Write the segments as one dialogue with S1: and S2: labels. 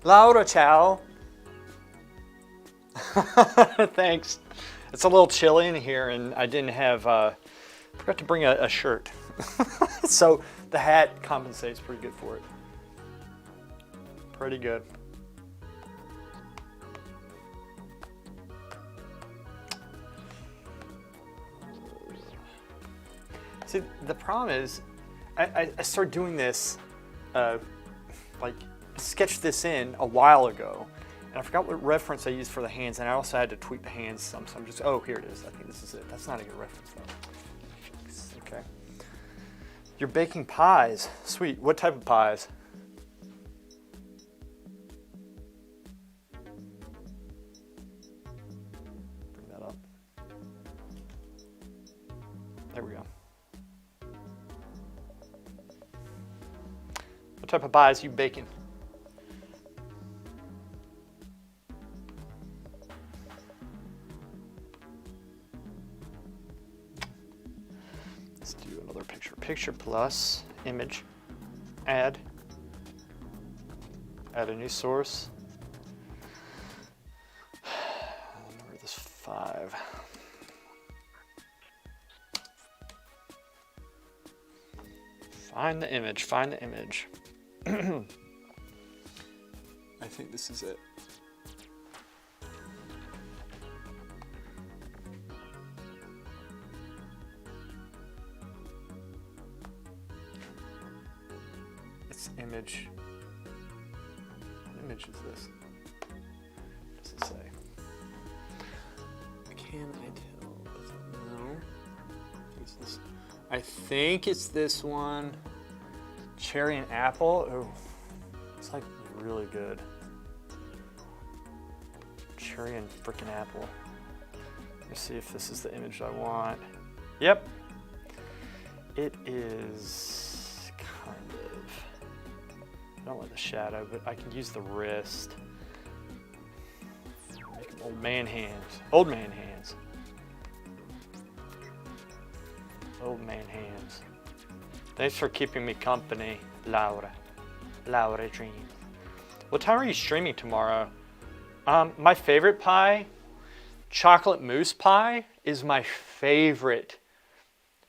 S1: Laura, ciao. Thanks. It's a little chilly in here, and I didn't have, forgot to bring a shirt. So the hat compensates pretty good for it. Pretty good. See, the problem is, I started doing this, like, sketched this in a while ago, and I forgot what reference I used for the hands, and I also had to tweak the hands some, so I'm just, oh, here it is. I think this is it. That's not a good reference, though. Okay. You're baking pies. Sweet. What type of pies? Bring that up. There we go. What type of pies are you baking? Let's do another picture. Picture plus image. Add. Add a new source. Where is this 5? Find the image. Find the image. I think this is it. It's image. What image is this? What does it say? Can I tell? No. I think it's this one. Cherry and apple. Oh, it's like really good. Cherry and freaking apple. Let me see if this is the image I want. Yep. It is kind of. I don't like the shadow, but I can use the wrist. Make them old man hands. Old man hands. Old man hands. Thanks for keeping me company, Laura. Laura Dream. What time are you streaming tomorrow? My favorite pie, chocolate mousse pie, is my favorite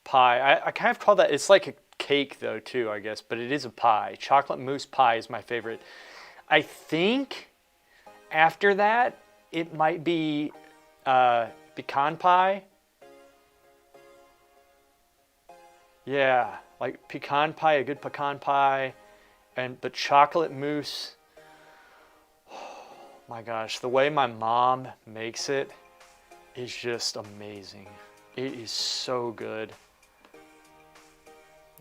S1: pie. I kind of call that, it's like a cake though too, I guess, but it is a pie. Chocolate mousse pie is my favorite. I think after that, it might be pecan pie. Yeah, like pecan pie, a good pecan pie, but chocolate mousse. Oh my gosh, the way my mom makes it is just amazing. It is so good.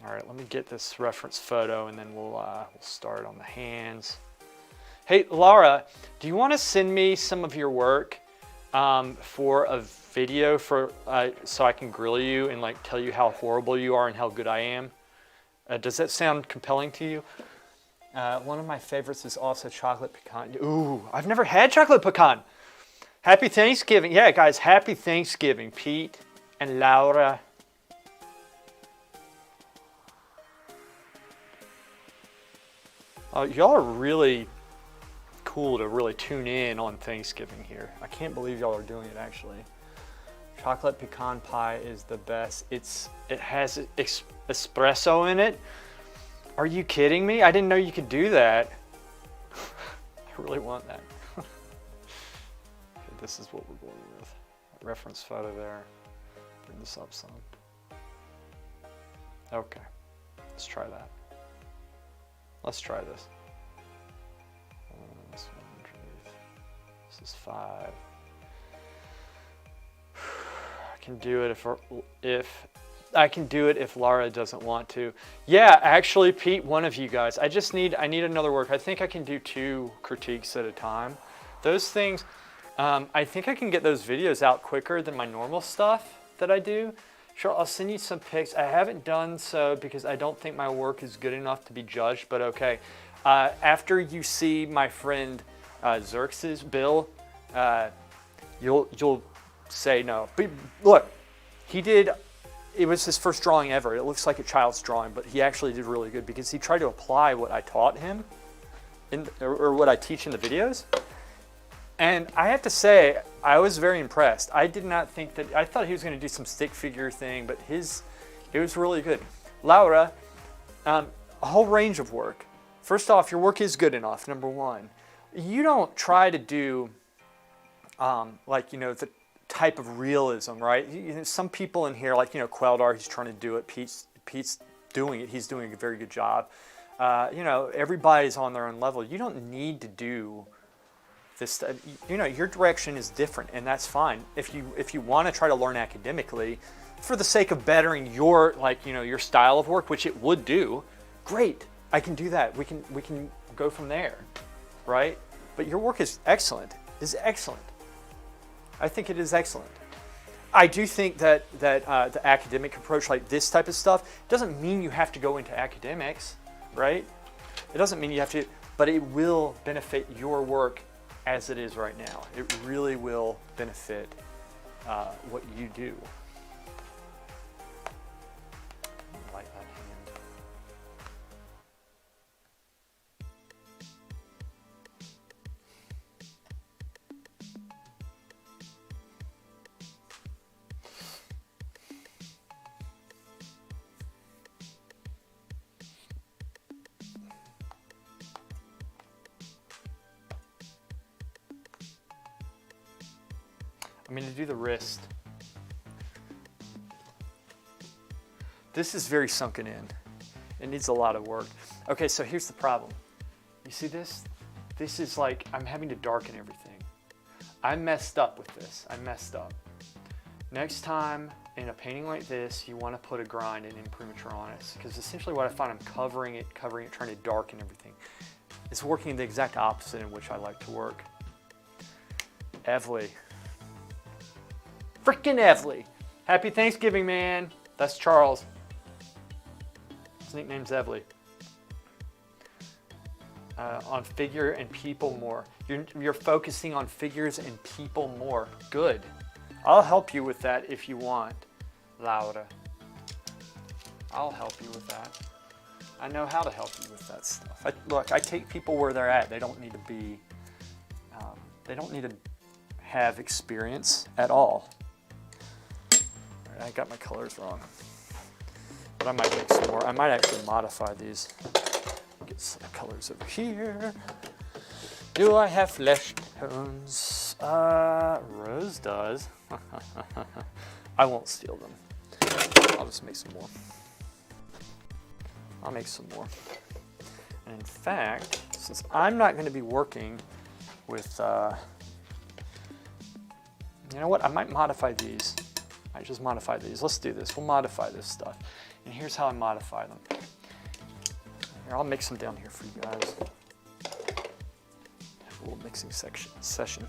S1: All right, let me get this reference photo and then we'll start on the hands. Hey, Laura, do you want to send me some of your work for a video so I can grill you and like tell you how horrible you are and how good I am? Does that sound compelling to you? One of my favorites is also chocolate pecan. Ooh, I've never had chocolate pecan. Happy Thanksgiving. Yeah, guys, happy Thanksgiving, Pete and Laura. Y'all are really cool to really tune in on Thanksgiving here. I can't believe y'all are doing it actually. Chocolate pecan pie is the best. It has espresso in it. Are you kidding me? I didn't know you could do that. I really want that. Okay, this is what we're going with. Reference photo there. Bring this up some. Okay, let's try that. Let's try this. This is 5. I can do it if Laura doesn't want to. Yeah, actually, Pete, one of you guys. I need another work. I think I can do 2 critiques at a time. Those things, I think I can get those videos out quicker than my normal stuff that I do. Sure, I'll send you some pics. I haven't done so because I don't think my work is good enough to be judged, but okay. After you see my friend Xerxes' bill, you'll say no. But look, it was his first drawing ever. It looks like a child's drawing, but he actually did really good because he tried to apply what I taught him or what I teach in the videos. And I have to say, I was very impressed. I did not think that, I thought he was going to do some stick figure thing, but it was really good. Laura, a whole range of work. First off, your work is good enough, number one. You don't try to do, like, you know, the type of realism, right? You know, some people in here, like, you know, Queldar, he's trying to do it. Pete's doing it. He's doing a very good job. You know, everybody's on their own level. You don't need to do this. You know, your direction is different, and that's fine. If you want to try to learn academically, for the sake of bettering your, like, you know, your style of work, which it would do, great. I can do that. We can go from there, right? But your work is excellent. I think it is excellent. I do think that the academic approach, like this type of stuff, doesn't mean you have to go into academics, right? It doesn't mean you have to, but it will benefit your work as it is right now. It really will benefit what you do. Light that hand. I'm going to do the wrist. This is very sunken in. It needs a lot of work. Okay, so here's the problem. You see this? This is like, I'm having to darken everything. I messed up with this. I messed up. Next time in a painting like this, you want to put a grind and imprimatur on it, because essentially what I find, I'm covering it, trying to darken everything. It's working the exact opposite in which I like to work. Evely. Frickin' Evely. Happy Thanksgiving, man. That's Charles. His nickname's Evely. On figure and people more. You're focusing on figures and people more. Good. I'll help you with that if you want, Laura. I'll help you with that. I know how to help you with that stuff. Look, I take people where they're at. They don't need to be, they don't need to have experience at all. I got my colors wrong, but I might make some more. I might actually modify these. Get some colors over here. Do I have flesh tones? Rose does. I won't steal them. I'll just make some more. I'll make some more. And in fact, since I'm not going to be working with, you know what? I might modify these. I just modify these. Let's do this. We'll modify this stuff. And here's how I modify them. Here, I'll mix them down here for you guys. Have a little mixing session.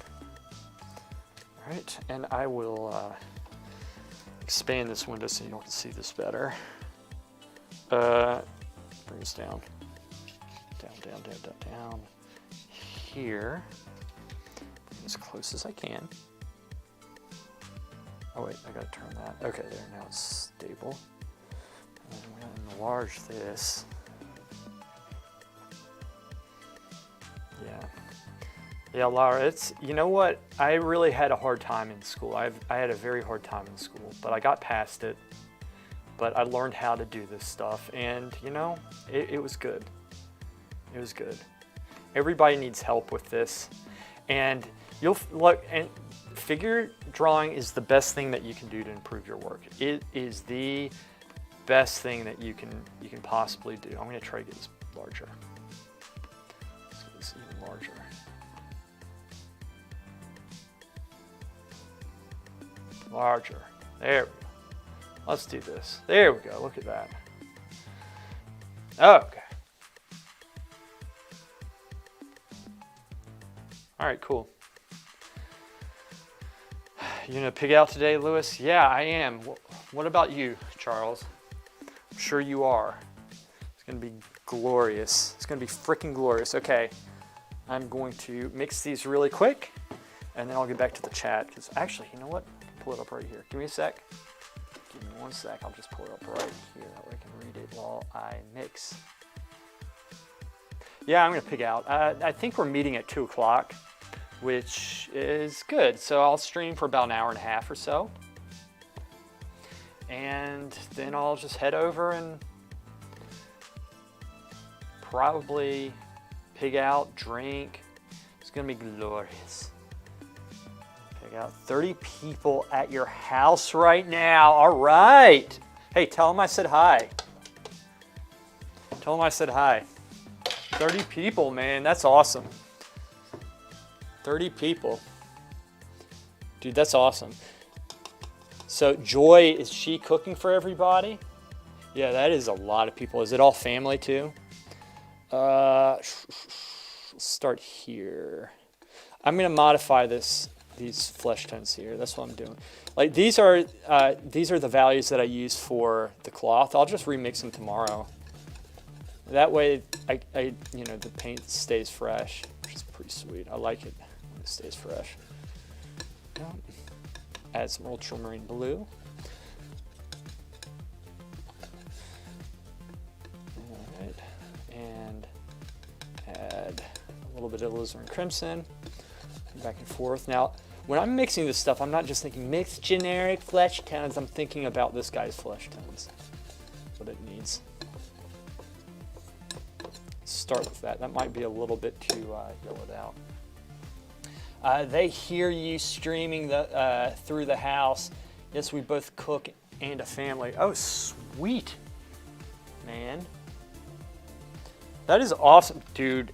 S1: All right, and I will expand this window so you can see this better. Bring this down. Down. Here. Bring as close as I can. Oh wait, I gotta turn that. Okay, there, now it's stable. And we're gonna enlarge this. Yeah, Laura, it's, you know what? I really had a hard time in school. I had a very hard time in school, but I got past it. But I learned how to do this stuff, and you know, it was good. It was good. Everybody needs help with this, and you'll look. And figure drawing is the best thing that you can do to improve your work. It is the best thing that you can possibly do. I'm going to try to get this larger. Let's get this even larger. Larger. There we go. Let's do this. There we go. Look at that. Okay. All right, cool. You gonna pig out today, Lewis? Yeah, I am. What about you, Charles? I'm sure you are. It's gonna be glorious. It's gonna be freaking glorious. Okay, I'm going to mix these really quick, and then I'll get back to the chat. Because actually, you know what? I can pull it up right here. Give me a sec. Give me 1 sec. I'll just pull it up right here. That way I can read it while I mix. Yeah, I'm gonna pig out. I think we're meeting at 2 o'clock, which is good. So I'll stream for about an hour and a half or so. And then I'll just head over and probably pig out, drink. It's gonna be glorious. Pig out. 30 people at your house right now. All right. Hey, tell them I said hi. Tell them I said hi. 30 people, man, that's awesome. 30 people. Dude, that's awesome. So Joy, is she cooking for everybody? Yeah, that is a lot of people. Is it all family too? Let's start here. I'm gonna modify these flesh tones here. That's what I'm doing. Like these are the values that I use for the cloth. I'll just remix them tomorrow. That way, the paint stays fresh, which is pretty sweet. I like it when it stays fresh. Add some ultramarine blue. All right, and add a little bit of alizarin crimson. Back and forth. Now, when I'm mixing this stuff, I'm not just thinking mix generic flesh tones. I'm thinking about this guy's flesh tones, what it needs. Start with that. That might be a little bit too yellowed out. They hear you streaming through the house. Yes, we both cook and a family. Oh, sweet, man. That is awesome, dude.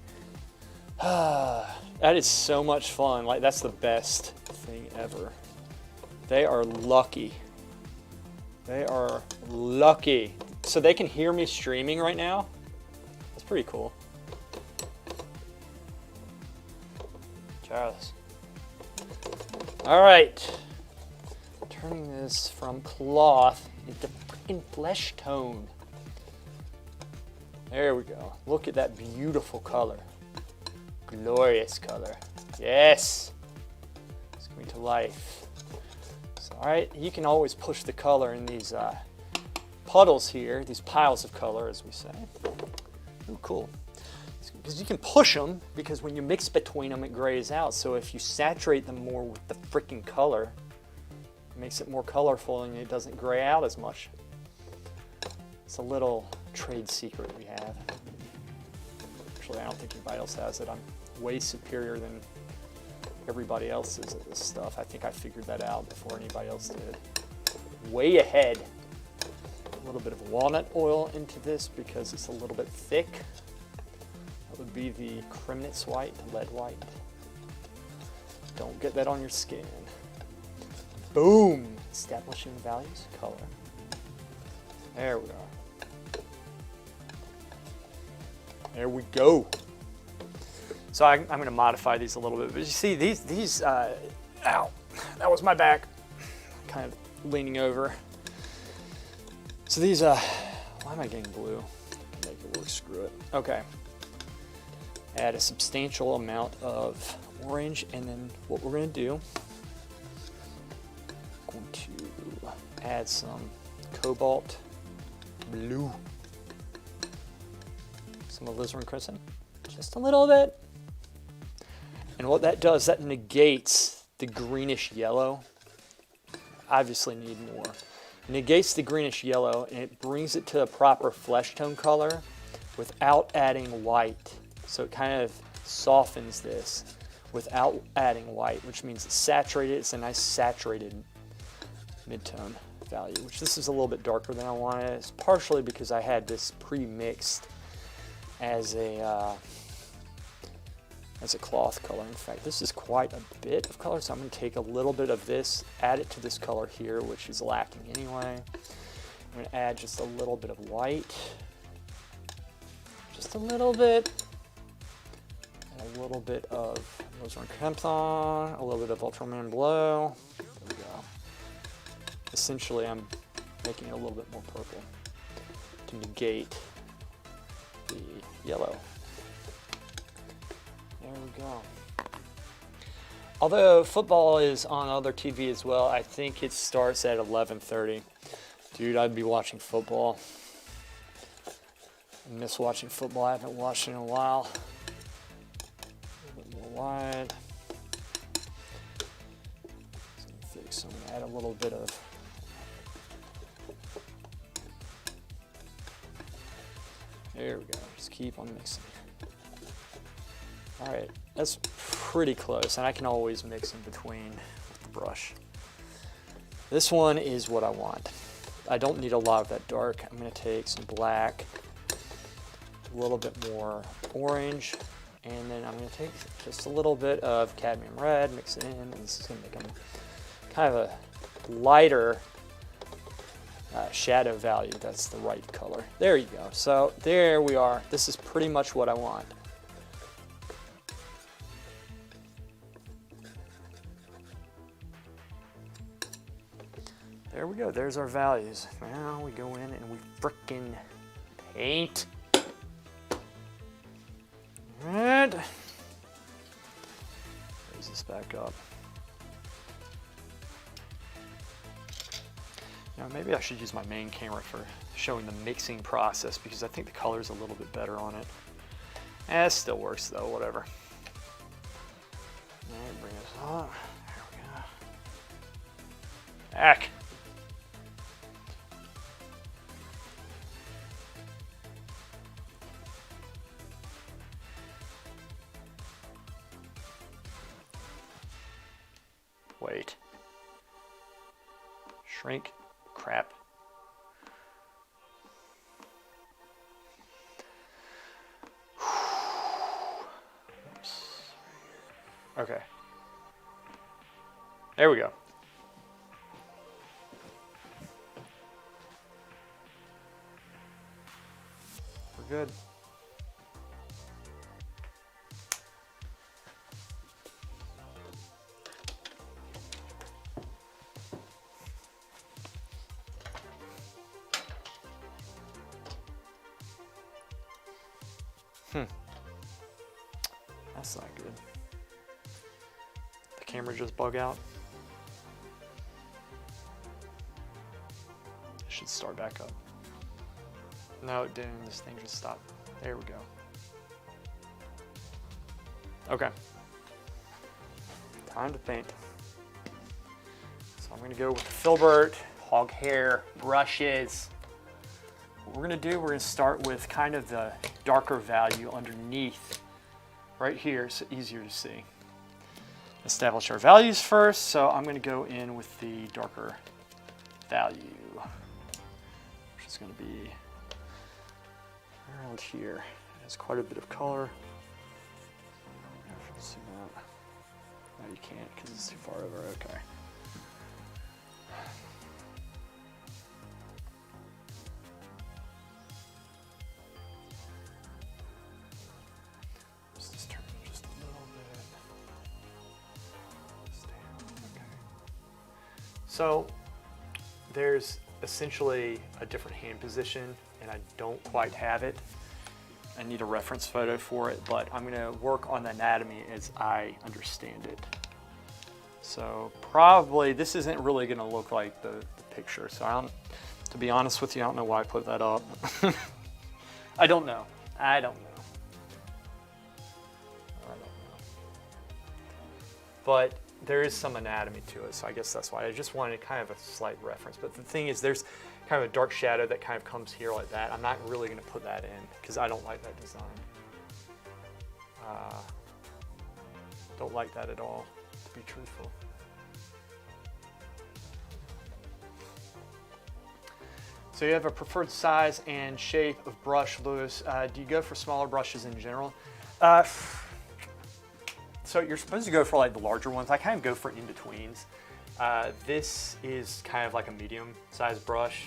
S1: That is so much fun. Like, that's the best thing ever. They are lucky. They are lucky. So they can hear me streaming right now? That's pretty cool. Charles. All right. Turning this from cloth into freaking flesh tone. There we go. Look at that beautiful color. Glorious color. Yes. It's coming to life. So, all right, you can always push the color in these puddles here, these piles of color, as we say. Ooh, cool. Because you can push them, because when you mix between them, it grays out. So if you saturate them more with the freaking color, it makes it more colorful and it doesn't gray out as much. It's a little trade secret we have. Actually, I don't think anybody else has it. I'm way superior than everybody else is at this stuff. I think I figured that out before anybody else did. Way ahead. A little bit of walnut oil into this because it's a little bit thick. That would be the Kremnitz white, lead white. Don't get that on your skin. Boom! Establishing values, color. There we are. There we go. So I'm going to modify these a little bit. But you see, these ow, that was my back. Kind of leaning over. So these, why am I getting blue? Make it work, screw it. Okay. Add a substantial amount of orange, and then what we're going to do, I'm going to add some cobalt blue. Some alizarin crimson, just a little bit. And what that does, that negates the greenish yellow. Obviously need more. Negates the greenish yellow, and it brings it to a proper flesh tone color without adding white. So it kind of softens this without adding white, which means it's saturated. It's a nice saturated mid-tone value, which this is a little bit darker than I wanted. It's partially because I had this pre-mixed as a cloth color. In fact, this is quite a bit of color, so I'm going to take a little bit of this, add it to this color here, which is lacking anyway. I'm going to add just a little bit of white, just a little bit, and a little bit of alizarin crimson, a little bit of ultramarine blue. There we go. Essentially, I'm making it a little bit more purple to negate the yellow. There we go. Although football is on other TV as well, I think it starts at 11:30. Dude, I'd be watching football. I miss watching football. I haven't watched it in a while. A little bit more wide. So I'm gonna add a little bit of there we go. Just keep on mixing. All right, that's pretty close, and I can always mix in between with the brush. This one is what I want. I don't need a lot of that dark. I'm gonna take some black, a little bit more orange, and then I'm gonna take just a little bit of cadmium red, mix it in, and this is gonna make them kind of a lighter shadow value. That's the right color. There you go. So there we are. This is pretty much what I want. There we go. There's our values. Now we go in and we frickin' paint. And raise this back up. Now maybe I should use my main camera for showing the mixing process because I think the color's a little bit better on it. It still works though, whatever. All right, bring this up. There we go. Back. Wait. Shrink. Crap. Oops. Okay. There we go. We're good. That's not good. The camera just bug out. It should start back up. No, it didn't. This thing just stopped. There we go. Okay. Time to paint. So I'm going to go with the filbert hog hair brushes. What we're going to do, we're going to start with kind of the darker value underneath. Right here, so easier to see. Establish our values first, so I'm going to go in with the darker value, which is going to be around here. It has quite a bit of color. I don't know if you can see that. No, you can't because it's too far over. Okay. So there's essentially a different hand position and I don't quite have it. I need a reference photo for it, but I'm gonna work on the anatomy as I understand it. So probably this isn't really gonna look like the picture. So to be honest with you, I don't know why I put that up. I don't know. But there is some anatomy to it, so I guess that's why I just wanted kind of a slight reference. But the thing is, there's kind of a dark shadow that kind of comes here like that. I'm not really going to put that in because I don't like that design. Don't like that at all, to be truthful. So you have a preferred size and shape of brush, Lewis. Do you go for smaller brushes in general? So you're supposed to go for like the larger ones. I kind of go for in-betweens. This is kind of like a medium-sized brush.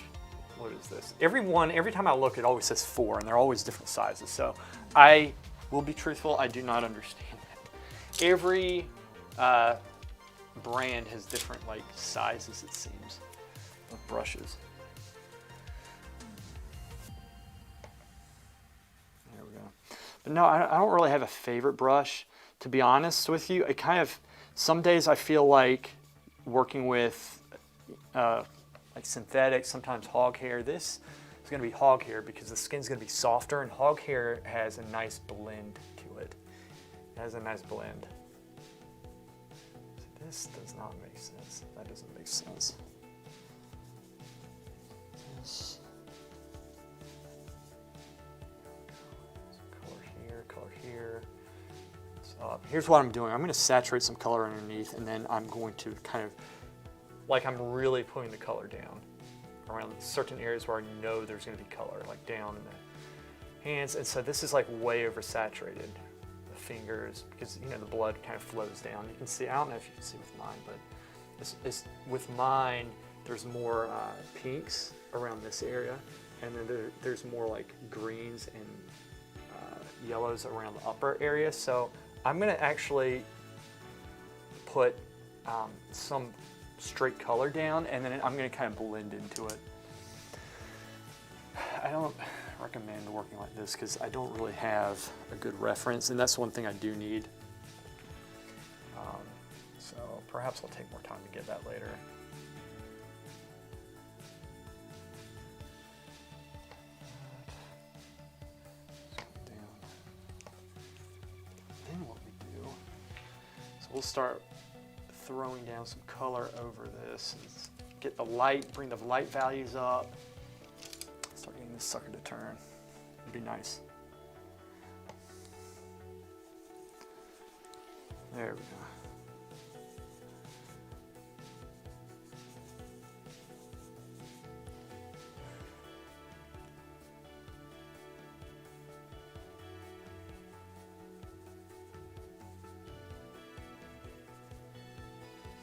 S1: What is this? Every time I look, it always says 4, and they're always different sizes. So I will be truthful, I do not understand that. Every brand has different like sizes, it seems, of brushes. There we go. But no, I don't really have a favorite brush. To be honest with you, it kind of, some days I feel like working with like synthetic, sometimes hog hair. This is going to be hog hair because the skin's going to be softer, and hog hair has a nice blend to it. It has a nice blend. So this does not make sense. That doesn't make sense. This. Color here. Here's what I'm doing. I'm going to saturate some color underneath, and then I'm going to kind of, like I'm really putting the color down around certain areas where I know there's going to be color, like down in the hands. And so this is like way oversaturated. The fingers, because you know the blood kind of flows down. You can see, I don't know if you can see with mine, but with mine, there's more pinks around this area, and then there's more like greens and yellows around the upper area. So I'm going to actually put some straight color down, and then I'm going to kind of blend into it. I don't recommend working like this because I don't really have a good reference, and that's one thing I do need. So perhaps I'll take more time to get that later. We'll start throwing down some color over this. Get the light, bring the light values up. Start getting this sucker to turn. It'd be nice. There we go.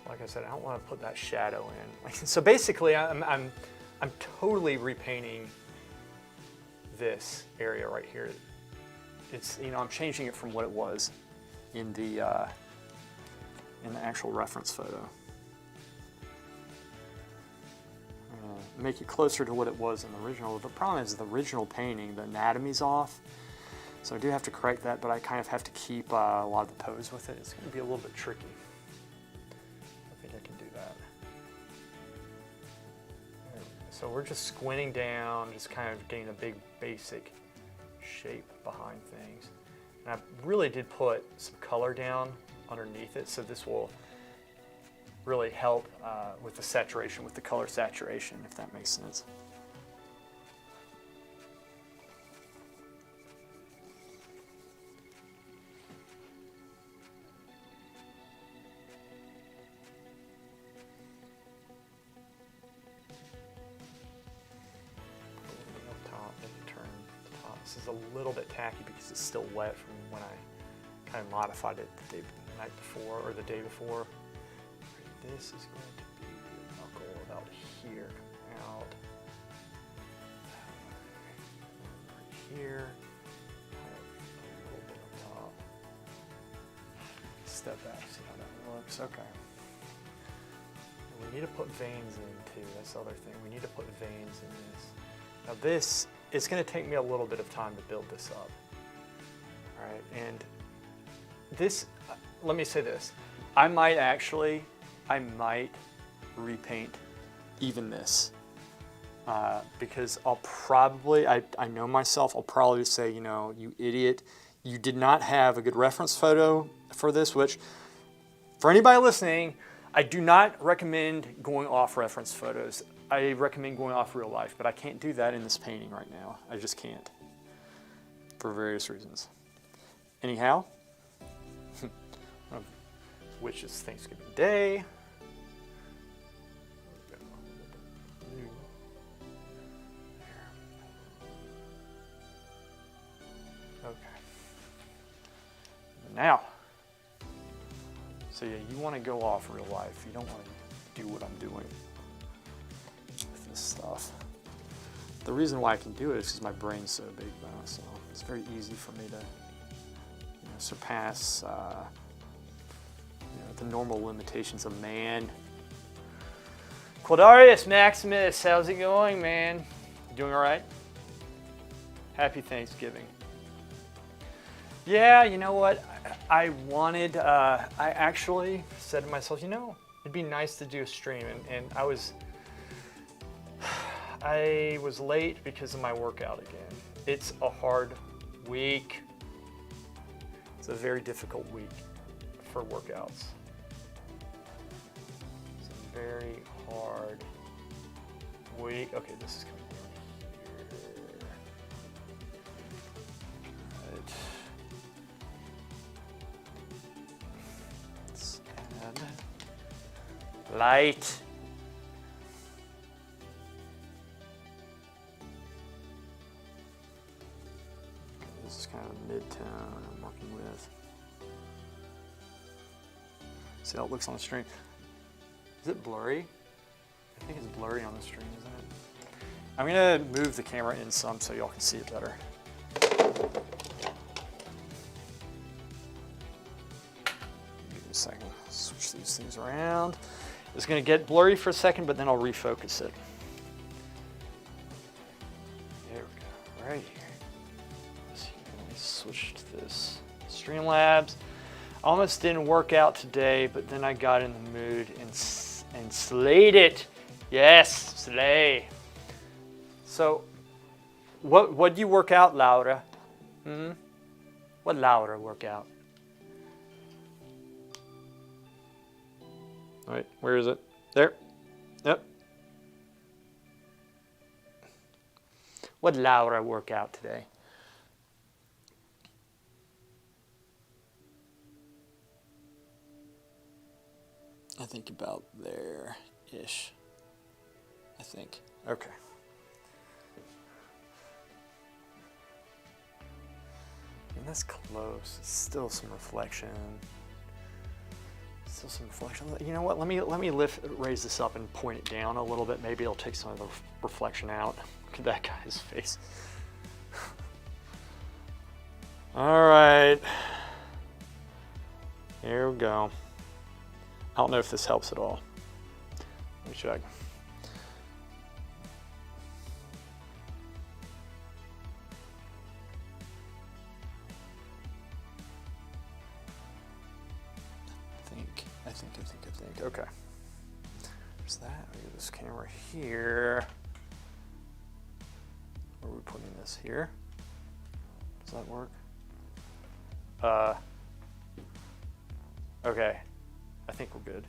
S1: Like I said, I don't want to put that shadow in. So basically, I'm totally repainting this area right here. It's, you know, I'm changing it from what it was in the actual reference photo. I'm gonna make it closer to what it was in the original. The problem is the original painting, the anatomy's off. So I do have to correct that, but I kind of have to keep a lot of the pose with it. It's going to be a little bit tricky. So we're just squinting down, just kind of getting a big basic shape behind things. And I really did put some color down underneath it, so this will really help with the saturation, with the color saturation, if that makes sense. This is a little bit tacky because it's still wet from when I kind of modified it the night before or the day before. This is going to be the knuckle about here, out, right here, a little bit on top. Step back, see how that looks. Okay. We need to put veins in too. That's the other thing. We need to put veins in this. Now this, it's going to take me a little bit of time to build this up. All right, and this, let me say this. I might repaint even this because I'll probably, I know myself, I'll probably say, you know, you idiot, you did not have a good reference photo for this, which for anybody listening, I do not recommend going off reference photos. I recommend going off real life, but I can't do that in this painting right now. I just can't, for various reasons. Anyhow, which is Thanksgiving Day. Okay. Now, so yeah, you want to go off real life. You don't want to do what I'm doing with this stuff. The reason why I can do it is because my brain's so big now, so it's very easy for me to surpass the normal limitations of man. Quadarius Maximus, how's it going, man? You doing all right? Happy Thanksgiving. Yeah, you know what? I actually said to myself, you know, it'd be nice to do a stream, and I was late because of my workout again. It's a hard week. It's a very difficult week for workouts. It's a very hard week. Okay, this is coming down here. Right. Let's add light. This is kind of mid-tone I'm working with. See how it looks on the stream. Is it blurry? I think it's blurry on the stream, isn't it? I'm gonna move the camera in some so y'all can see it better. Give me a second, switch these things around. It's gonna get blurry for a second, but then I'll refocus it. There we go, right here. Let me switch to this. Streamlabs. Almost didn't work out today, but then I got in the mood and slayed it. Yes, slay. So, what do you work out, Laura? What Laura work out? All right, where is it? There. Yep. What Laura work out today? I think about there-ish. I think. Okay. And that's close. It's still some reflection. Still some reflection. You know what? Let me raise this up and point it down a little bit. Maybe it'll take some of the reflection out. Look at that guy's face. All right. Here we go. I don't know if this helps at all. Let me check. I think. Okay. There's that. We get this camera here. Where are we putting this here? Does that work? Okay. I think we're good.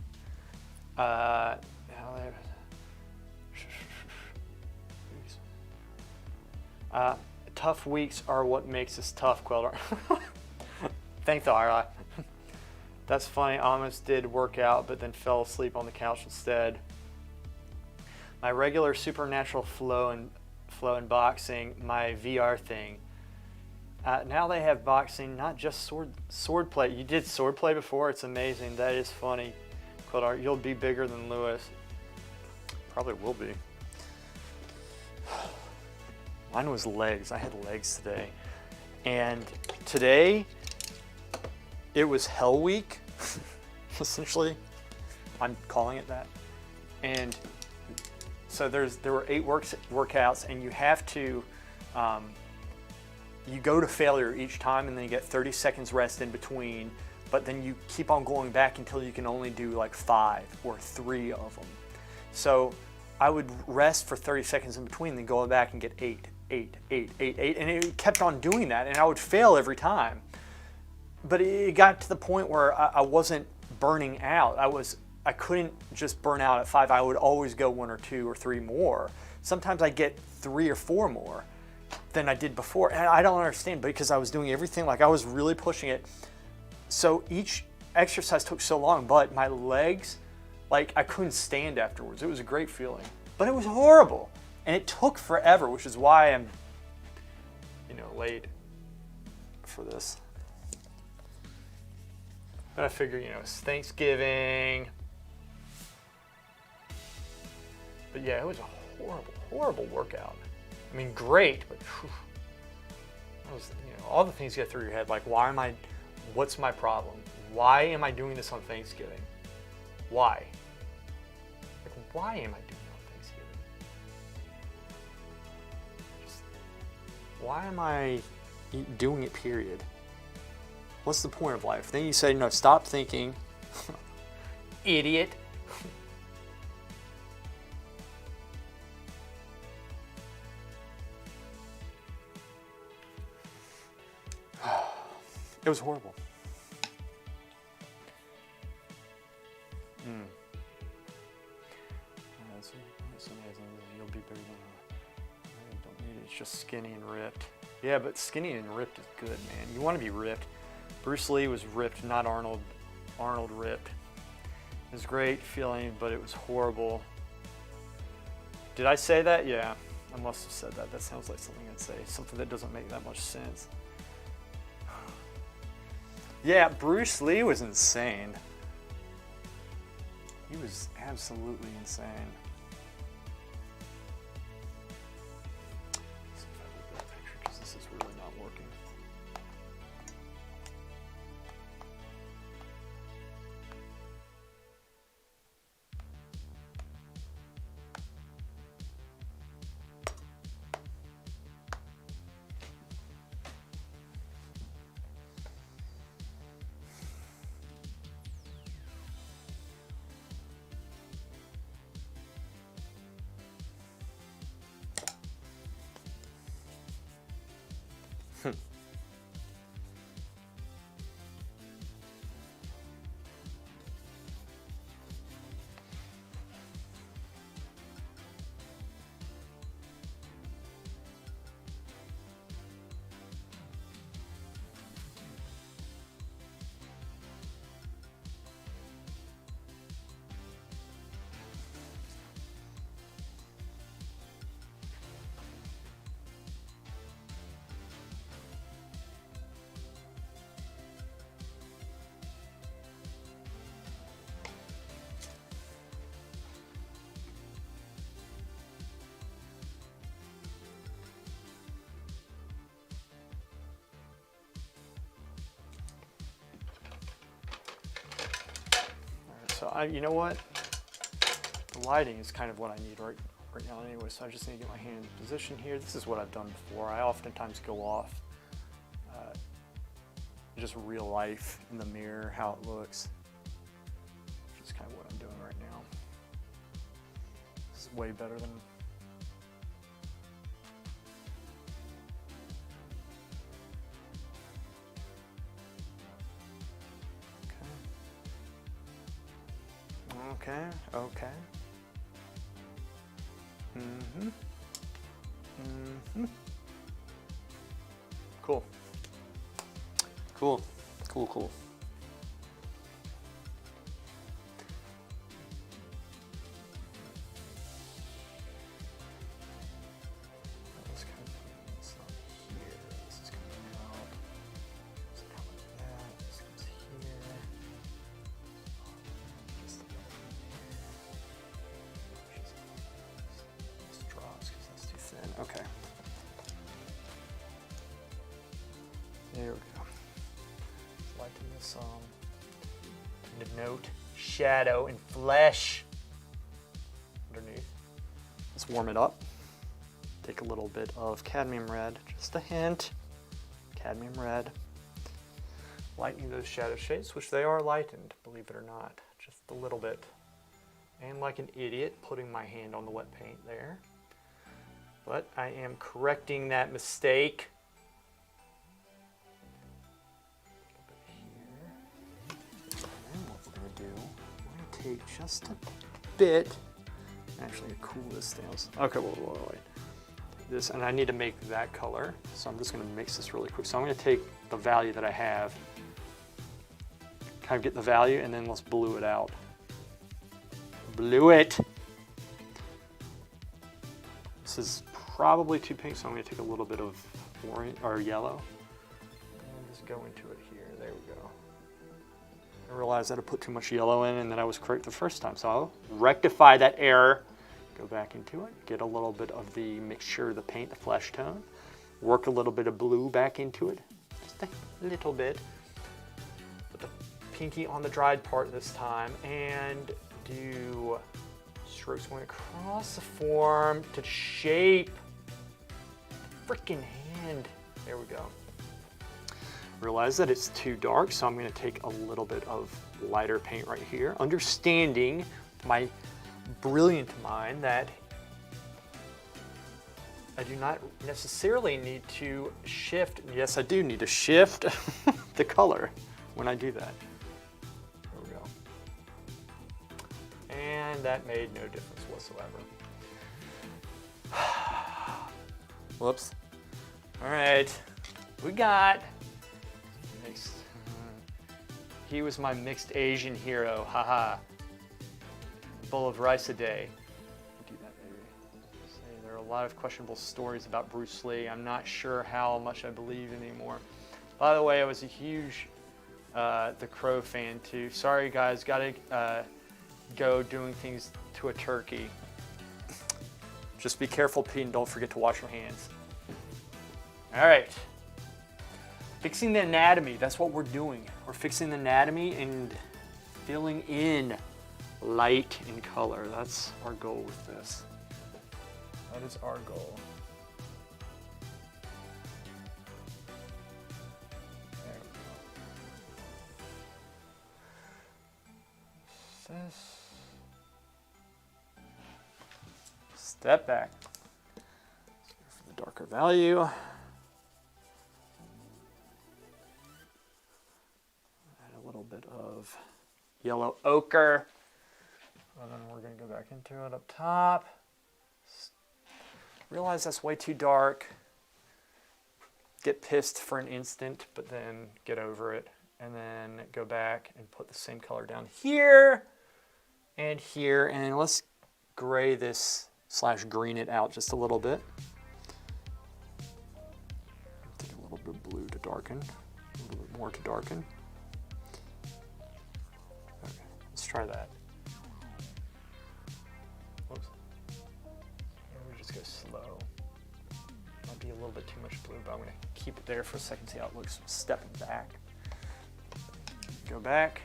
S1: Tough weeks are what makes us tough, Queller. Thanks, Ira. That's funny. I almost did work out, but then fell asleep on the couch instead. My regular supernatural flow in boxing, my VR thing. Now they have boxing, not just sword play. You did sword play before? It's amazing. That is funny. Quildart, you'll be bigger than Lewis. Probably will be. Mine was legs. I had legs today. And today, it was Hell Week, essentially. I'm calling it that. And so there were 8 workouts, and you have to, you go to failure each time, and then you get 30 seconds rest in between, but then you keep on going back until you can only do like 5 or 3 of them. So I would rest for 30 seconds in between, then go back and get 8, and it kept on doing that, and I would fail every time. But it got to the point where I wasn't burning out. I couldn't just burn out at 5. I would always go 1 or 2 or 3 more. Sometimes I get 3 or 4 more than I did before, and I don't understand, because I was doing everything, like I was really pushing it. So each exercise took so long, but my legs, like I couldn't stand afterwards. It was a great feeling, but it was horrible, and it took forever, which is why I'm, late for this. But I figure, it's Thanksgiving. But yeah, it was a horrible, horrible workout. I mean, great, but whew, that was, all the things get through your head, like, what's my problem? Why am I doing this on Thanksgiving? Why? Like, why am I doing it on Thanksgiving? Why am I doing it, period? What's the point of life? Then you say, no, stop thinking. Idiot. It was horrible. You'll be bigger than I don't need it. It's just skinny and ripped. Yeah, but skinny and ripped is good, man. You want to be ripped. Bruce Lee was ripped, not Arnold. Arnold ripped. It was great feeling, but it was horrible. Did I say that? Yeah, I must have said that. That sounds like something I'd say. Something that doesn't make that much sense. Yeah, Bruce Lee was insane. He was absolutely insane. Let's see if I look at that picture, because this is really not working. So you know what? The lighting is kind of what I need right now anyway, so I just need to get my hand in position here. This is what I've done before. I oftentimes go off just real life in the mirror, how it looks. Which is kind of what I'm doing right now. This is way better than okay, okay. Cool. Cool. Cool, cool. This kind of this up here. This is coming out. This comes like that. This comes here. This drops because that's too thin. Okay. There we go. Lighten this to denote shadow and flesh underneath. Let's warm it up. Take a little bit of cadmium red, just a hint. Cadmium red. Lightening those shadow shades, which they are lightened, believe it or not, just a little bit. And like an idiot, putting my hand on the wet paint there. But I am correcting that mistake. Take just a bit. Actually, cool this down. Okay, wait. This, and I need to make that color, so I'm just going to mix this really quick. So I'm going to take the value that I have, kind of get the value, and then let's blue it out. Blue it. This is probably too pink, so I'm going to take a little bit of orange or yellow and just go into it here. There we go. I realized that I put too much yellow in and that I was correct the first time. So I'll rectify that error, go back into it, get a little bit of the mixture, the paint, the flesh tone, work a little bit of blue back into it, just a little bit. Put the pinky on the dried part this time and do strokes going across the form to shape the freaking hand. There we go. Realize that it's too dark, so I'm going to take a little bit of lighter paint right here, understanding my brilliant mind that I do not necessarily need to shift. Yes, I do need to shift the color when I do that. There we go. And that made no difference whatsoever. Whoops. All right, we got mixed. He was my mixed Asian hero, haha. Bowl of rice a day. Do that, baby. There are a lot of questionable stories about Bruce Lee. I'm not sure how much I believe anymore. By the way, I was a huge The Crow fan too. Sorry guys, gotta go doing things to a turkey. Just be careful, Pete, and don't forget to wash your hands. All right. Fixing the anatomy, that's what we're doing. We're fixing the anatomy and filling in light and color. That's our goal with this. That is our goal. There we go. This. Step back. Let's go for the darker value. Add a little bit of yellow ochre. And then we're going to go back into it up top. Realize that's way too dark. Get pissed for an instant, but then get over it. And then go back and put the same color down here and here. And let's gray this / green it out just a little bit. Take a little bit of blue to darken. A little bit more to darken. Okay, let's try that. Whoops. And we just go slow. Might be a little bit too much blue, but I'm gonna keep it there for a second, see how it looks. Stepping back. Go back.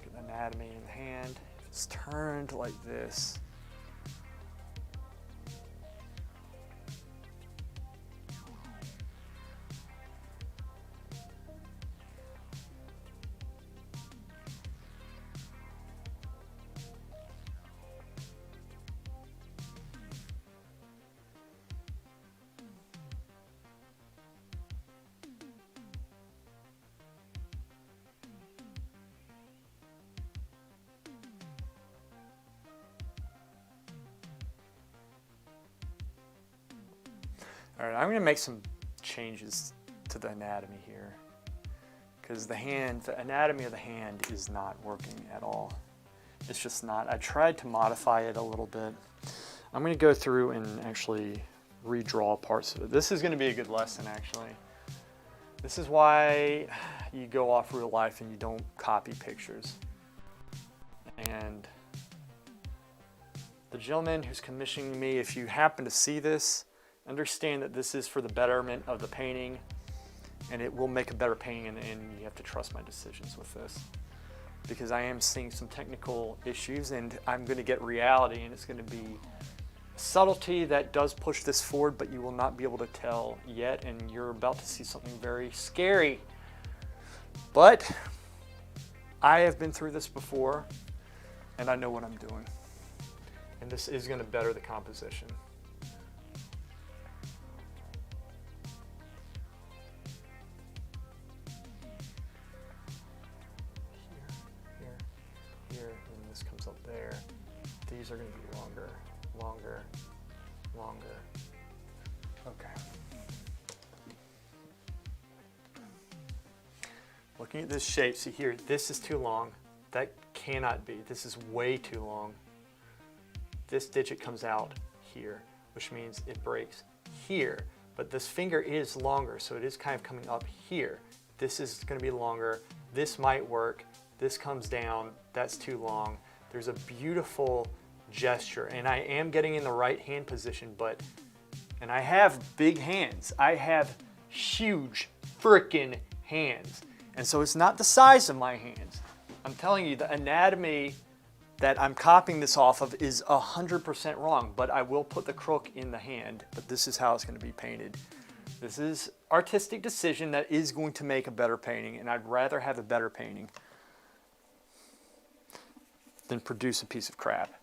S1: Get the anatomy in the hand. It's turned like this. All right, I'm going to make some changes to the anatomy here because the anatomy of the hand is not working at all. It's just not. I tried to modify it a little bit. I'm going to go through and actually redraw parts of it. This is going to be a good lesson, actually. This is why you go off real life and you don't copy pictures. And the gentleman who's commissioning me, if you happen to see this, understand that this is for the betterment of the painting, and it will make a better painting in the end. You have to trust my decisions with this, because I am seeing some technical issues, and I'm going to get reality, and it's going to be subtlety that does push this forward, but you will not be able to tell yet, and you're about to see something very scary. But I have been through this before, and I know what I'm doing, and this is going to better the composition. Up there. These are going to be longer, longer, longer. Okay. Looking at this shape, see here, this is too long. That cannot be. This is way too long. This digit comes out here, which means it breaks here. But this finger is longer, so it is kind of coming up here. This is going to be longer. This might work. This comes down. That's too long. There's a beautiful gesture, and I am getting in the right hand position, and I have big hands. I have huge freaking hands. And so it's not the size of my hands. I'm telling you, the anatomy that I'm copying this off of is 100% wrong, but I will put the crook in the hand, but this is how it's going to be painted. This is artistic decision that is going to make a better painting, and I'd rather have a better painting than produce a piece of crap.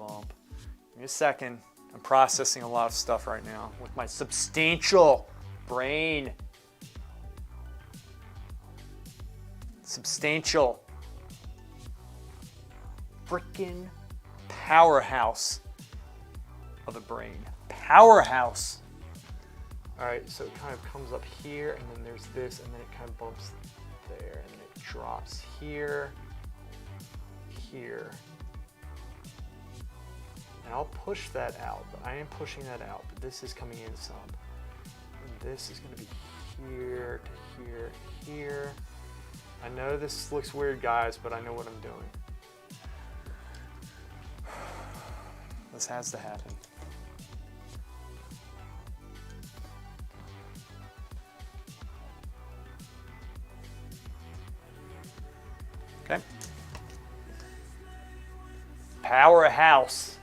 S1: bump. Give me a second. I'm processing a lot of stuff right now with my substantial brain. Substantial. Frickin' powerhouse of a brain. Powerhouse. All right, so it kind of comes up here, and then there's this, and then it kind of bumps there, and then it drops here, here. And I'll push that out, but I am pushing that out, but this is coming in some. And this is gonna be here to here, here. I know this looks weird, guys, but I know what I'm doing. This has to happen. Okay. Powerhouse.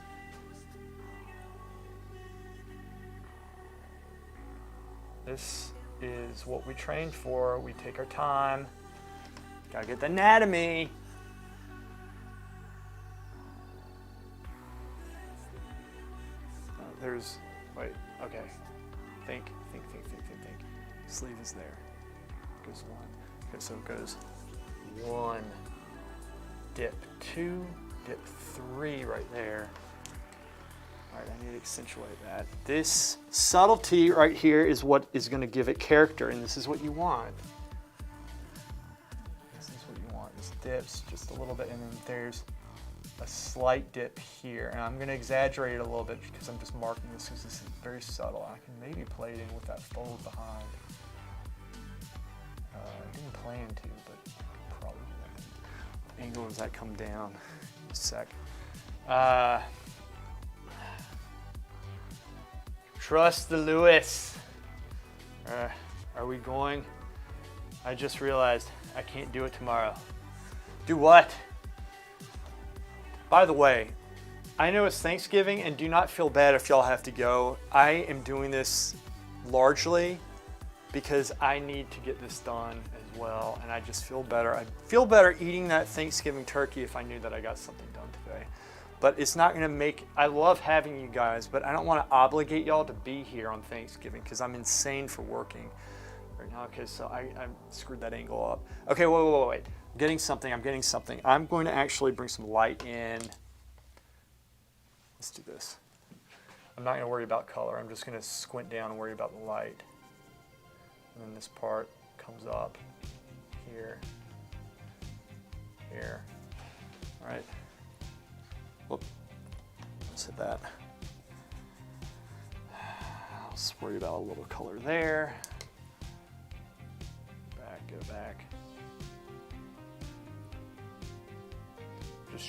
S1: This is what we trained for. We take our time. Gotta get the anatomy. Wait, okay. Think. Sleeve is there. Goes one. Okay, so it goes one, dip two, dip three right there. All right, I need to accentuate that. This subtlety right here is what is going to give it character, and this is what you want. This is what you want. This dips just a little bit, and then there's a slight dip here, and I'm going to exaggerate it a little bit because I'm just marking this because this is very subtle. I can maybe play it in with that fold behind. I didn't plan to, but probably do that. What angle does that come down? A sec. Trust the Lewis. Are we going? I just realized I can't do it tomorrow. Do what? By the way, I know it's Thanksgiving, and do not feel bad if y'all have to go. I am doing this largely because I need to get this done as well, and I just feel better. I'd feel better eating that Thanksgiving turkey if I knew that I got something done today. But it's not gonna make, I love having you guys, but I don't wanna obligate y'all to be here on Thanksgiving because I'm insane for working right now. Okay, so I screwed that angle up. Okay, wait. I'm getting something. I'm going to actually bring some light in. Let's do this. I'm not gonna worry about color. I'm just gonna squint down and worry about the light. And then this part comes up here, here. All right. Whoop. Let's hit that. Let's worry about a little color there. Back, go back. Just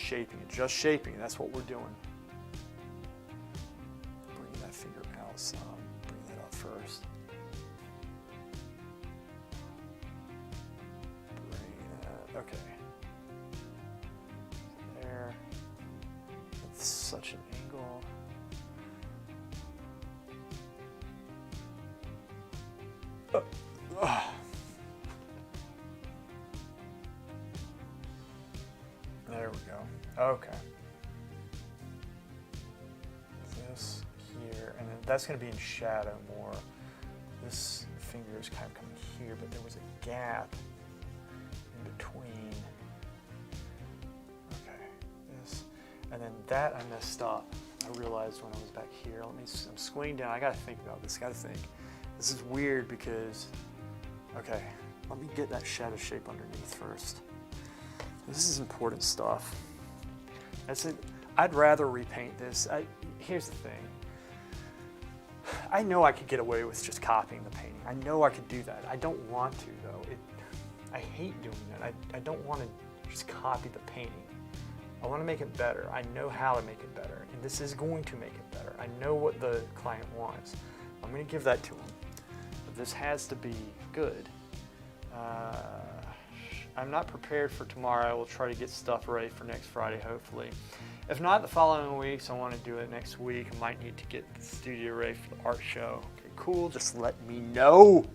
S1: shaping, that's what we're doing. Bring that finger out some, bring that up first. Okay. There. That's such an angle. There we go. Okay. This here, and then that's going to be in shadow more. This finger is kind of coming here, but there was a gap in between. Okay, this, and then that I messed up. I realized when I was back here. I'm squinting down. I got to think about this. This is weird because, okay, let me get that shadow shape underneath first. This is important stuff. That's it. I'd rather repaint this. Here's the thing. I know I could get away with just copying the painting. I know I could do that. I don't want to though. I hate doing that. I don't want to just copy the painting. I want to make it better. I know how to make it better, and this is going to make it better. I know what the client wants. I'm going to give that to him. But this has to be good. I'm not prepared for tomorrow. I will try to get stuff ready for next Friday, hopefully. If not the following weeks, I want to do it next week. I might need to get the studio ready for the art show. Okay, cool. Just let me know.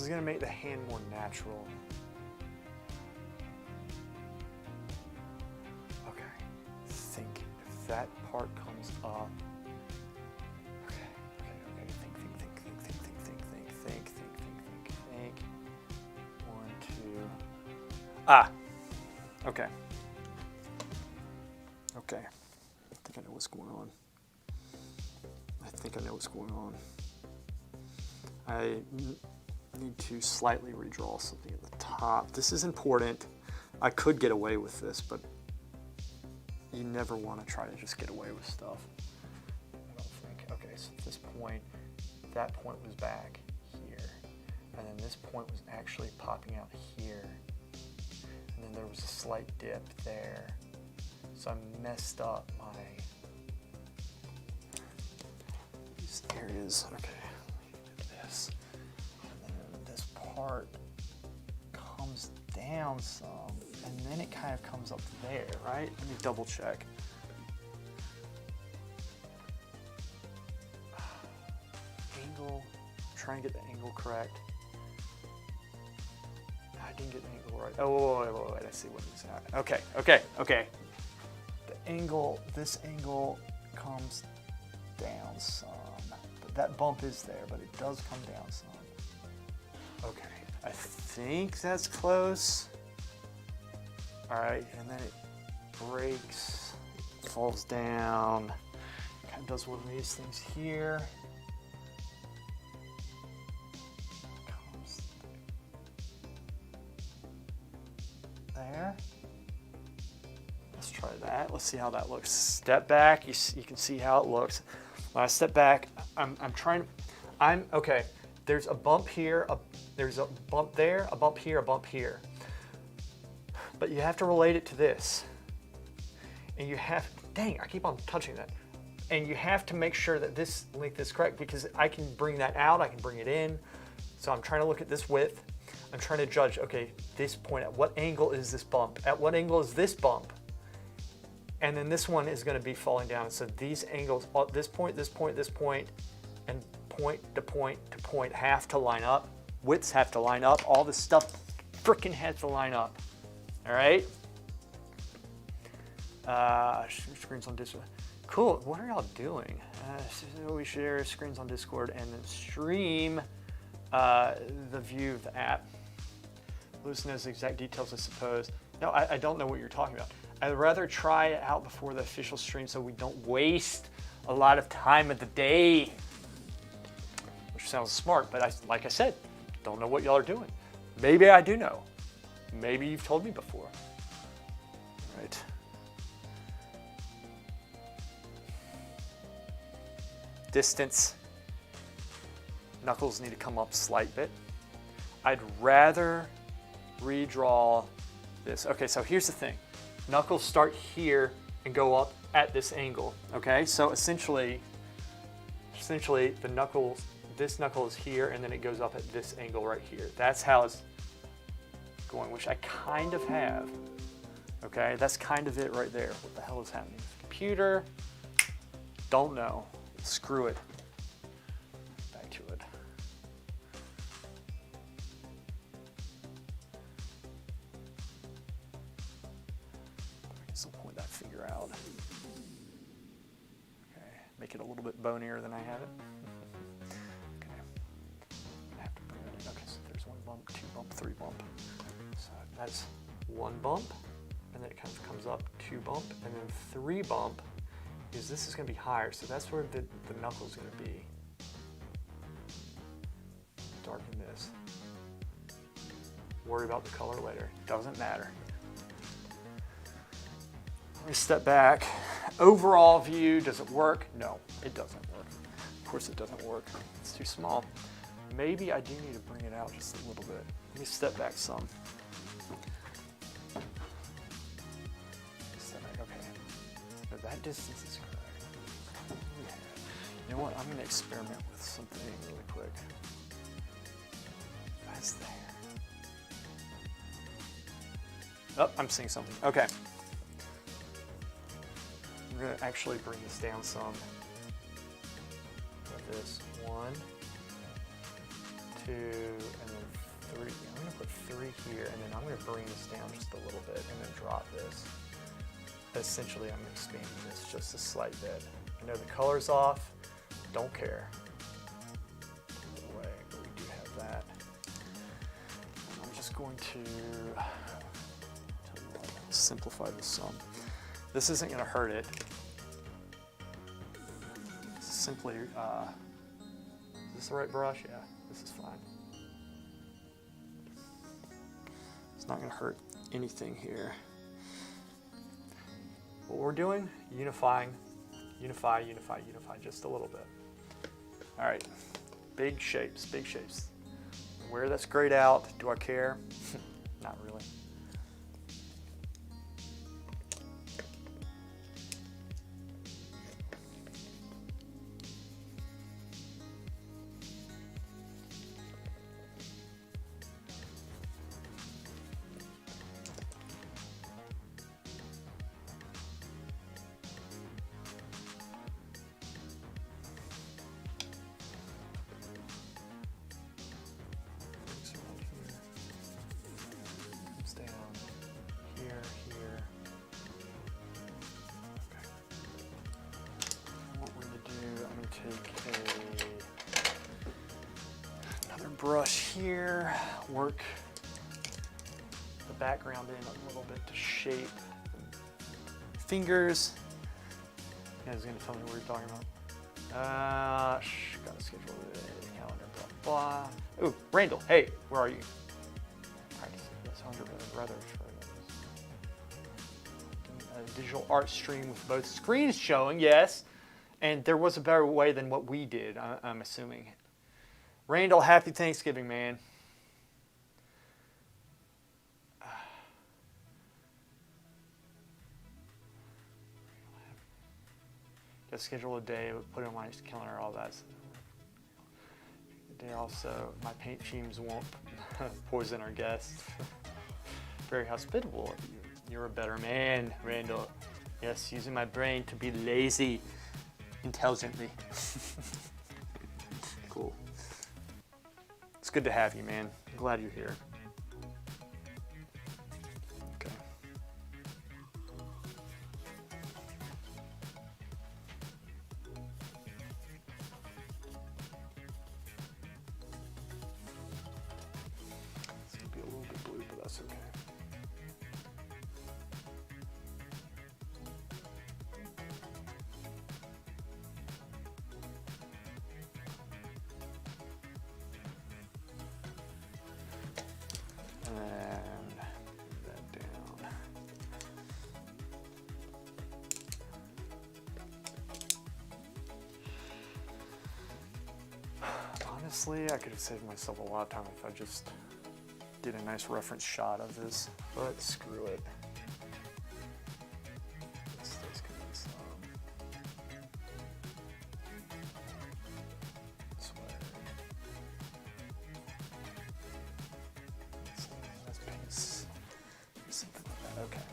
S1: is gonna make the hand more natural. Okay, think if that part comes up. Okay, think. 1, 2. Ah, okay. Okay, I think I know what's going on. I need to slightly redraw something at the top. This is important. I could get away with this, but you never want to try to just get away with stuff. I don't think. Okay, so at this point, that point was back here. And then this point was actually popping out here. And then there was a slight dip there. So I messed up these areas. Okay, this. And then this part comes down some, and then it kind of comes up there, right? Let me double check. Angle, I'm trying to get the angle correct. I didn't get the angle right. Oh, wait, I see what it's at. Okay. The angle, this angle comes down some. But that bump is there, but it does come down some. Okay, I think that's close. All right, and then it breaks, it falls down, kind of does one of these things here. Comes there. Let's try that. Let's see how that looks. Step back. You can see how it looks. When I step back, okay. There's a bump here. There's a bump there. A bump here. A bump here. But you have to relate it to this. And you have. Dang! I keep on touching that. And you have to make sure that this length is correct because I can bring that out. I can bring it in. So I'm trying to look at this width. I'm trying to judge. Okay, this point. At what angle is this bump? At what angle is this bump? And then this one is going to be falling down. So these angles, this point, and point to point to point have to line up. Widths have to line up. All this stuff freaking has to line up. All right? Screens on Discord. Cool. What are y'all doing? So we share screens on Discord and then stream the view of the app. Lewis knows the exact details, I suppose. No, I don't know what you're talking about. I'd rather try it out before the official stream so we don't waste a lot of time of the day. Which sounds smart, but like I said, don't know what y'all are doing. Maybe I do know. Maybe you've told me before. Right. Distance. Knuckles need to come up a slight bit. I'd rather redraw this. Okay, so here's the thing. Knuckles start here and go up at this angle, okay? So essentially the knuckles, this knuckle is here and then it goes up at this angle right here. That's how it's going, which I kind of have, okay? That's kind of it right there. What the hell is happening? Computer, don't know. Screw it. Back to it. At some point that figure out. Okay, make it a little bit bonier than I have it. Okay, I'm gonna have to bring that in. Okay, so there's 1 bump, 2 bump, 3 bump. So that's 1 bump, and then it kind of comes up 2 bump, and then 3 bump. Is this is going to be higher, so that's where the knuckle is going to be. Darken this. Worry about the color later. Doesn't matter. Let me step back. Overall view, does it work? No, it doesn't work. Of course it doesn't work. It's too small. Maybe I do need to bring it out just a little bit. Let me step back some. That distance is correct. You know what? I'm going to experiment with something really quick. That's there. Oh, I'm seeing something. Okay. I'm going to actually bring this down some. Like this. 1, 2, and then 3. I'm going to put 3 here, and then I'm going to bring this down just a little bit, and then drop this. Essentially, I'm expanding this just a slight bit. I know the color's off. Don't care. But we do have that. I'm just going to simplify this some. This isn't going to hurt it. Simply, is this the right brush? Yeah, this is fine. It's not going to hurt anything here. What we're doing, unify, just a little bit. All right, big shapes, big shapes. Where that's grayed out, do I care? Not really. Brush here, work the background in a little bit to shape fingers. You guys gonna tell me what you're talking about? Gotta schedule the calendar, blah, blah. Ooh, Randall, hey, where are you? Practice this under rather a digital art stream with both screens showing, yes. And there was a better way than what we did, I'm assuming. Randall, happy Thanksgiving, man. Just schedule a day, put it on my calendar, all that. The day also, my paint fumes won't poison our guests. Very hospitable of you. You're a better man, Randall. Yes, using my brain to be lazy intelligently. Cool. It's good to have you, man. I'm glad you're here. Okay. It's gonna be a little bit blue, but that's okay. Honestly, I could have saved myself a lot of time if I just did a nice reference shot of this, but screw it. This stays this way. Let's paint something like that. Okay.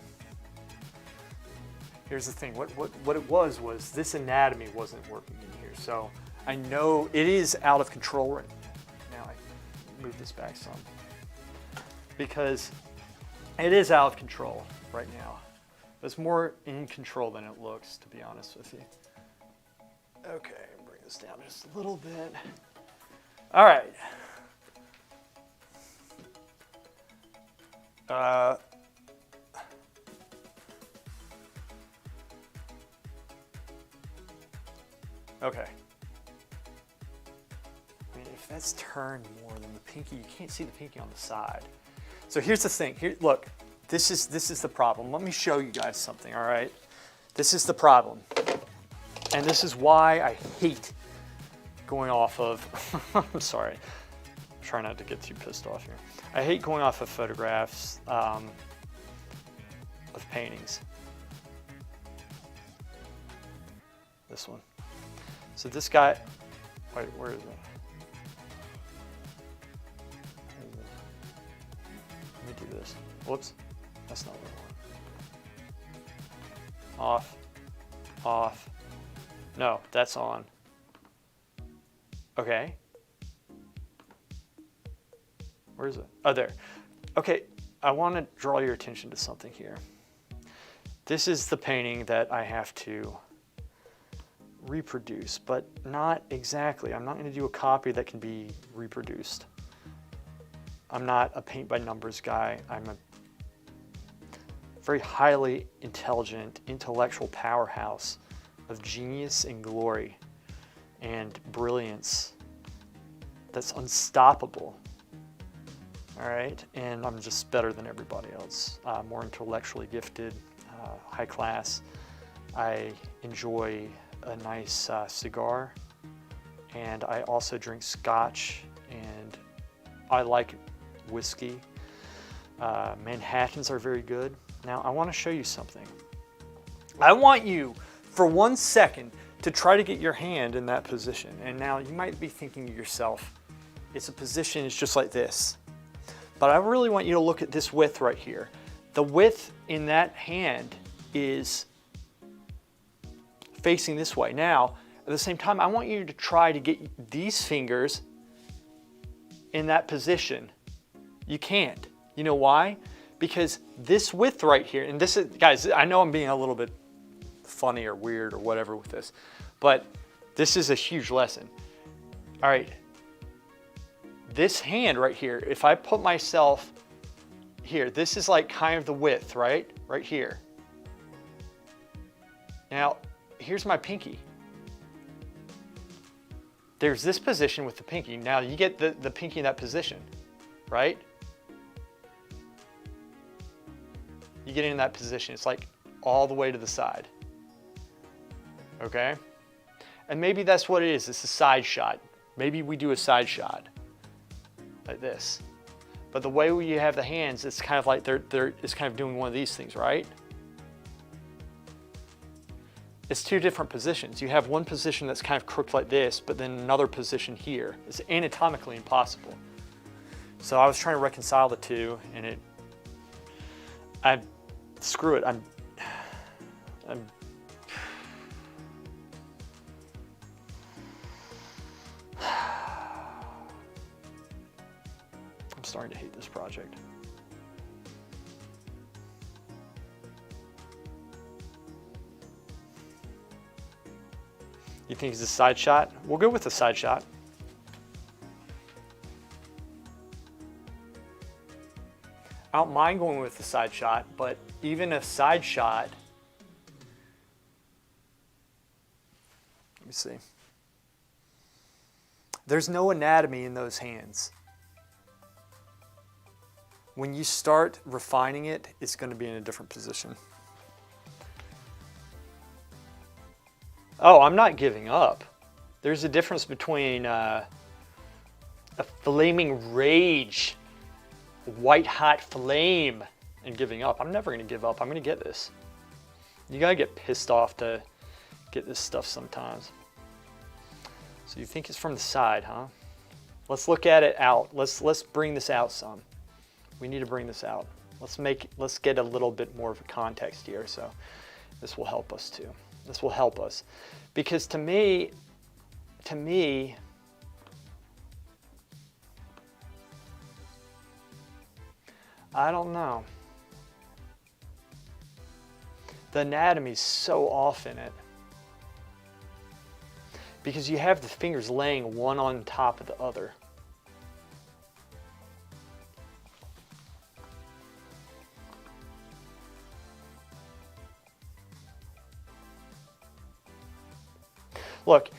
S1: Here's the thing. What it was this anatomy wasn't working in here, so. I know it is out of control right now. I move this back some because it is out of control right now. It's more in control than it looks, to be honest with you. Okay, bring this down just a little bit. All right. Okay. That's turned more than the pinky. You can't see the pinky on the side. So here's the thing. Here, look, this is the problem. Let me show you guys something, all right? This is the problem. And this is why I hate going off of, I'm sorry. Try not to get too pissed off here. I hate going off of photographs of paintings. This one. So this guy, wait, where is it? Let me do this. Whoops, that's not what I want. Off, off. No, that's on. Okay. Where is it? Oh, there. Okay, I want to draw your attention to something here. This is the painting that I have to reproduce, but not exactly. I'm not going to do a copy that can be reproduced. I'm not a paint by numbers guy. I'm a very highly intelligent, intellectual powerhouse of genius and glory and brilliance that's unstoppable. All right, and I'm just better than everybody else. More intellectually gifted, high class. I enjoy a nice cigar, and I also drink scotch, and I like whiskey. Manhattans are very good. Now I want to show you something. I want you for 1 second to try to get your hand in that position. And now you might be thinking to yourself, it's a position, it's just like this. But I really want you to look at this width right here. The width in that hand is facing this way. Now, at the same time, I want you to try to get these fingers in that position. You can't. You know why? Because this width right here, and this is, guys, I know I'm being a little bit funny or weird or whatever with this, but this is a huge lesson. All right, this hand right here, if I put myself here, this is like kind of the width, right? Right here. Now, here's my pinky. There's this position with the pinky. Now you get the pinky in that position, right? You get in that position. It's like all the way to the side. Okay? And maybe that's what it is. It's a side shot. Maybe we do a side shot like this. But the way you have the hands, it's kind of like it's kind of doing one of these things, right? It's two different positions. You have one position that's kind of crooked like this, but then another position here. It's anatomically impossible. So I was trying to reconcile the two, and screw it. I'm starting to hate this project. You think it's a side shot? We'll go with a side shot. I don't mind going with the side shot, but even a side shot, let me see. There's no anatomy in those hands. When you start refining it, it's going to be in a different position. Oh, I'm not giving up. There's a difference between a flaming rage, white hot flame, and giving up. I'm never going to give up. I'm going to get this. You got to get pissed off to get this stuff sometimes. So you think it's from the side, huh? Let's look at it out. Let's bring this out some. We need to bring this out. Let's get a little bit more of a context here. So this will help us too. This will help us, because to me, I don't know. The anatomy is so off in it, because you have the fingers laying one on top of the other. Look,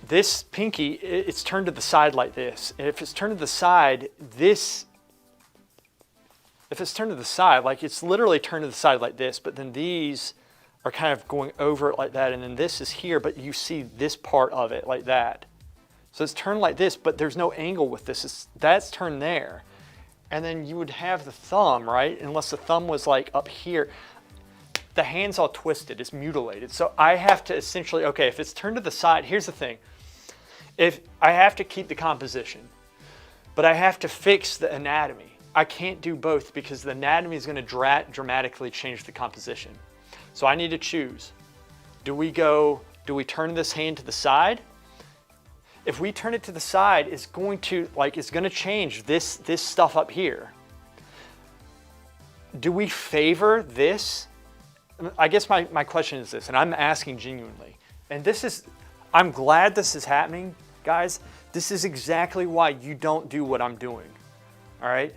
S1: this pinky, it's turned to the side like this. And if it's turned to the side, if it's turned to the side, like it's literally turned to the side like this, but then these are kind of going over it like that, and then this is here, but you see this part of it like that. So it's turned like this, but there's no angle with this. That's turned there. And then you would have the thumb, right? Unless the thumb was like up here. The hand's all twisted, it's mutilated. So I have to essentially, okay, if it's turned to the side, here's the thing. If I have to keep the composition, but I have to fix the anatomy. I can't do both because the anatomy is going to dramatically change the composition. So I need to choose. Do we turn this hand to the side? if we turn it to the side, it's going to change this stuff up here. Do we favor this? I guess my question is this, and I'm asking genuinely, and I'm glad this is happening, guys. This is exactly why you don't do what I'm doing, all right?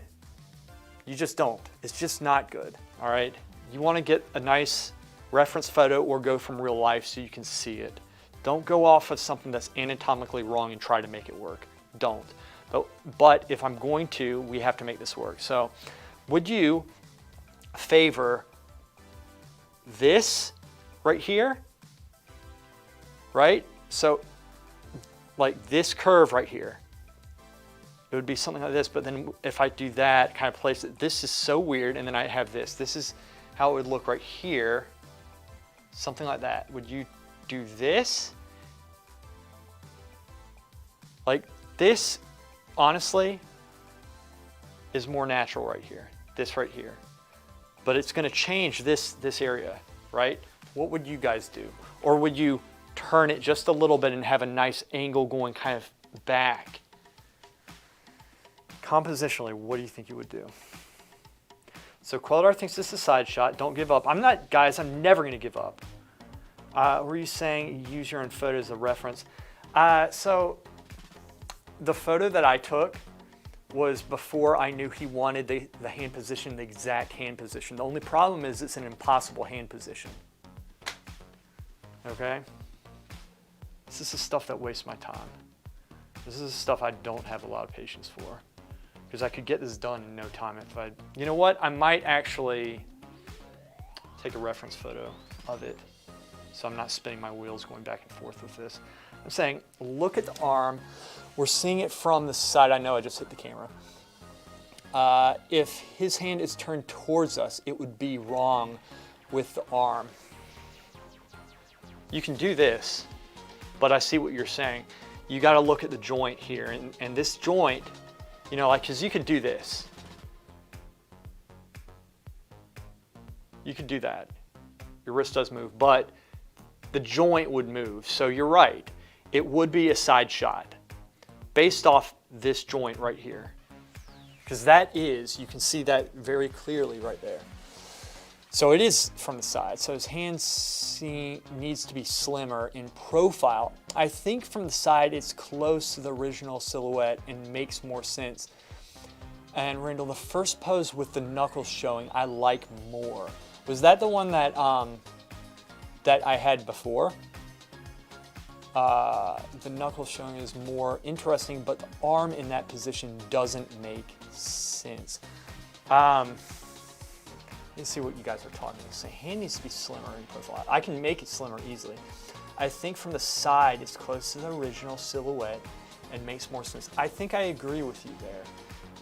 S1: You just don't. It's just not good, all right? You want to get a nice reference photo or go from real life so you can see it. Don't go off of something that's anatomically wrong and try to make it work. Don't. But if I'm going to, we have to make this work. So would you favor this right here, right? So like this curve right here, it would be something like this, but then if I do that, kind of place it, this is so weird, and then I have this. This is how it would look right here, something like that. Would you do this? Like this, honestly, is more natural right here, this right here. But it's gonna change this area, right? What would you guys do? Or would you turn it just a little bit and have a nice angle going kind of back? Compositionally, what do you think you would do? So Queldar thinks this is a side shot. Don't give up. I'm never gonna give up. Were you saying use your own photo as a reference? So the photo that I took was before I knew he wanted the hand position, the exact hand position. The only problem is it's an impossible hand position. Okay? This is the stuff that wastes my time. This is the stuff I don't have a lot of patience for, because I could get this done in no time if you know what? I might actually take a reference photo of it so I'm not spinning my wheels going back and forth with this. I'm saying, look at the arm. We're seeing it from the side. I know I just hit the camera. If his hand is turned towards us, it would be wrong with the arm. You can do this, but I see what you're saying. You got to look at the joint here, and this joint, you know, like, because you could do this. You could do that. Your wrist does move, but the joint would move. So you're right. It would be a side shot based off this joint right here. Because you can see that very clearly right there. So it is from the side. So his hand needs to be slimmer in profile. I think from the side it's close to the original silhouette and makes more sense. And Randall, the first pose with the knuckles showing, I like more. Was that the one that that I had before? The knuckles showing is more interesting, but the arm in that position doesn't make sense. Let's see what you guys are talking about. So hand needs to be slimmer in profile. I can make it slimmer easily. I think from the side it's close to the original silhouette and makes more sense. I think I agree with you there.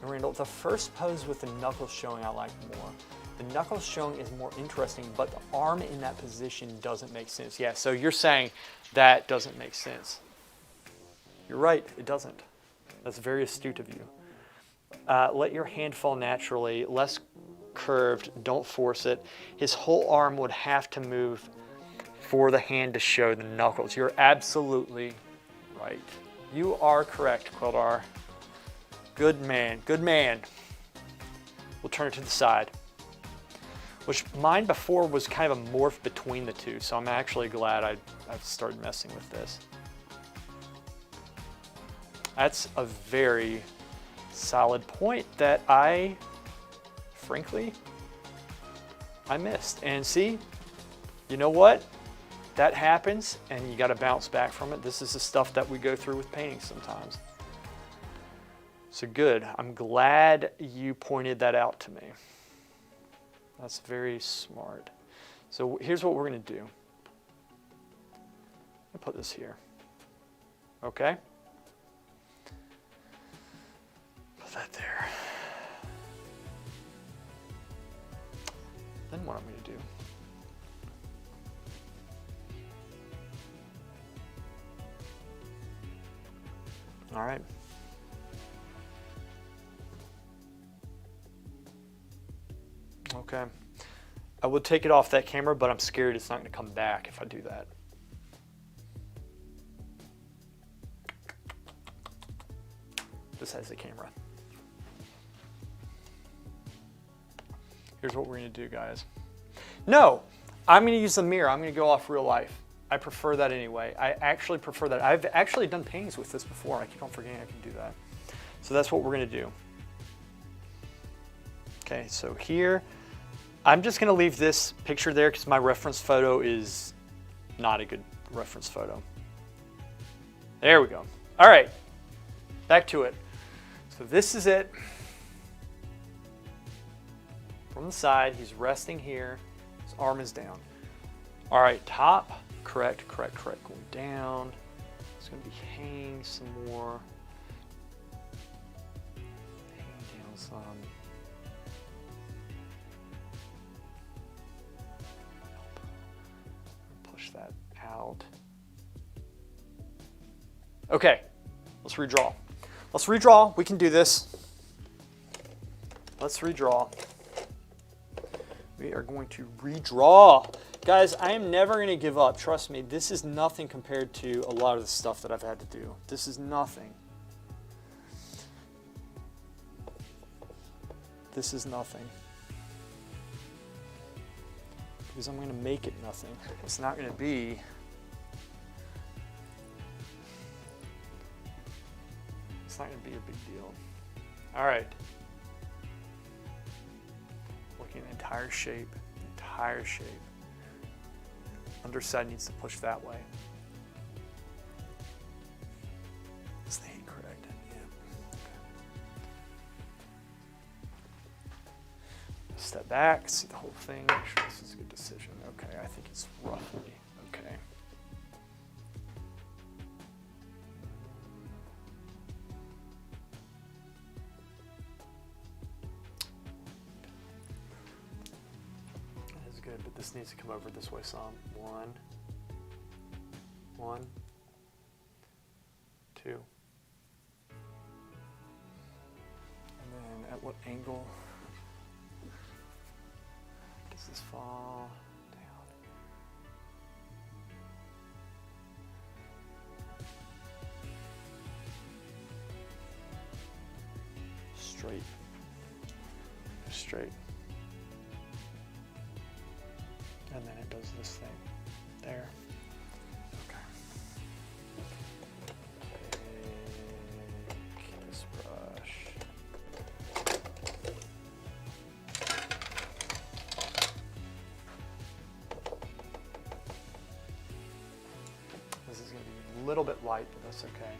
S1: And Randall, the first pose with the knuckles showing I like more. The knuckles showing is more interesting, but the arm in that position doesn't make sense. Yeah, so you're saying that doesn't make sense. You're right, it doesn't. That's very astute of you. Let your hand fall naturally, less curved, don't force it. His whole arm would have to move for the hand to show the knuckles. You're absolutely right. You are correct, Queldar. Good man, good man. We'll turn it to the side. Which mine before was kind of a morph between the two, so I'm actually glad I've started messing with this. That's a very solid point that frankly, I missed. And see, you know what? That happens, and you got to bounce back from it. This is the stuff that we go through with painting sometimes. So good. I'm glad you pointed that out to me. That's very smart. So here's what we're going to do. I'll put this here. Okay? Put that there. Then what I'm going to do. All right. Okay. I would take it off that camera, but I'm scared it's not going to come back if I do that. this as a camera. Here's what we're gonna do, guys. No, I'm gonna use the mirror. I'm gonna go off real life. I prefer that anyway. I actually prefer that. I've actually done paintings with this before. I keep on forgetting I can do that. So that's what we're gonna do. Okay, so here, I'm just gonna leave this picture there because my reference photo is not a good reference photo. There we go. All right, back to it. So this is it. From the side, he's resting here. His arm is down. All right, top, correct. Going down. It's gonna be hanging some more. Hang down some. Push that out. Okay, let's redraw. Let's redraw. We can do this. Let's redraw. We are going to redraw. Guys, I am never going to give up. Trust me, this is nothing compared to a lot of the stuff that I've had to do. This is nothing. This is nothing. Because I'm going to make it nothing. It's not going to be. It's not going to be a big deal. All right. Looking at the entire shape. Underside needs to push that way. Is the hand correct? Yeah. Okay. Step back, see the whole thing. Make sure this is a good decision. Okay, I think it's roughly okay. Good, but this needs to come over this way some. One, two. And then at what angle does this fall down? Straight. And then it does this thing there. Okay. Take this brush. This is going to be a little bit light, but that's okay.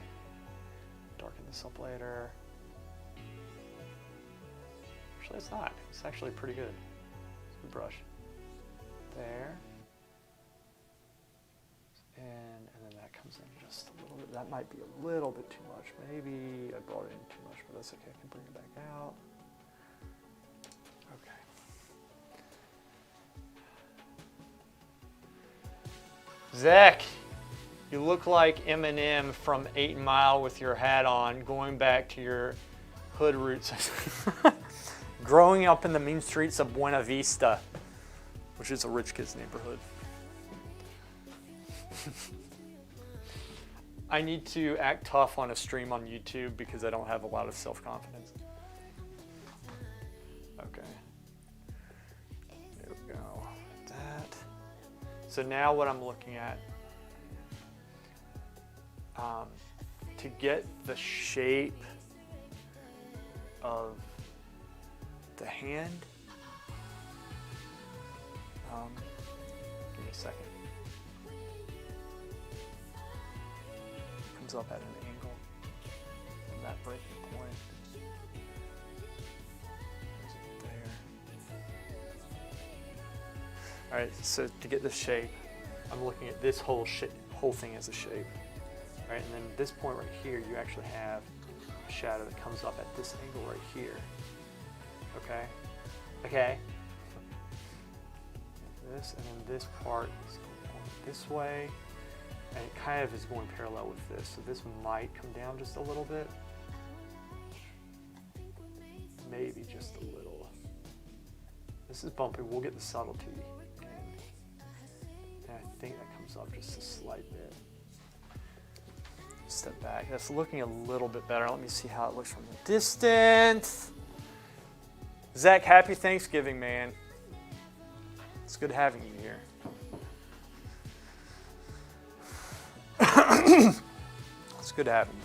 S1: Darken this up later. Actually, it's not. It's actually pretty good. It's a good brush. There, and then that comes in just a little bit. That might be a little bit too much. Maybe I brought it in too much, but that's okay. I can bring it back out. Okay. Zach, you look like Eminem from 8 Mile with your hat on, going back to your hood roots. Growing up in the mean streets of Buena Vista, which is a rich kid's neighborhood. I need to act tough on a stream on YouTube because I don't have a lot of self-confidence. Okay. There we go. That. So now what I'm looking at, to get the shape of the hand, give me a second. Comes up at an angle from that breaking point. There. All right, so to get the shape, I'm looking at this whole thing as a shape. All right, and then this point right here, you actually have a shadow that comes up at this angle right here. Okay? Okay? This, and then this part is going this way, and it kind of is going parallel with this. So this might come down just a little bit. Maybe just a little. This is bumpy. We'll get the subtlety. And I think that comes up just a slight bit. step back. That's looking a little bit better. Let me see how it looks from the distance. Zach, happy Thanksgiving, man. It's good having you here. It's good having you.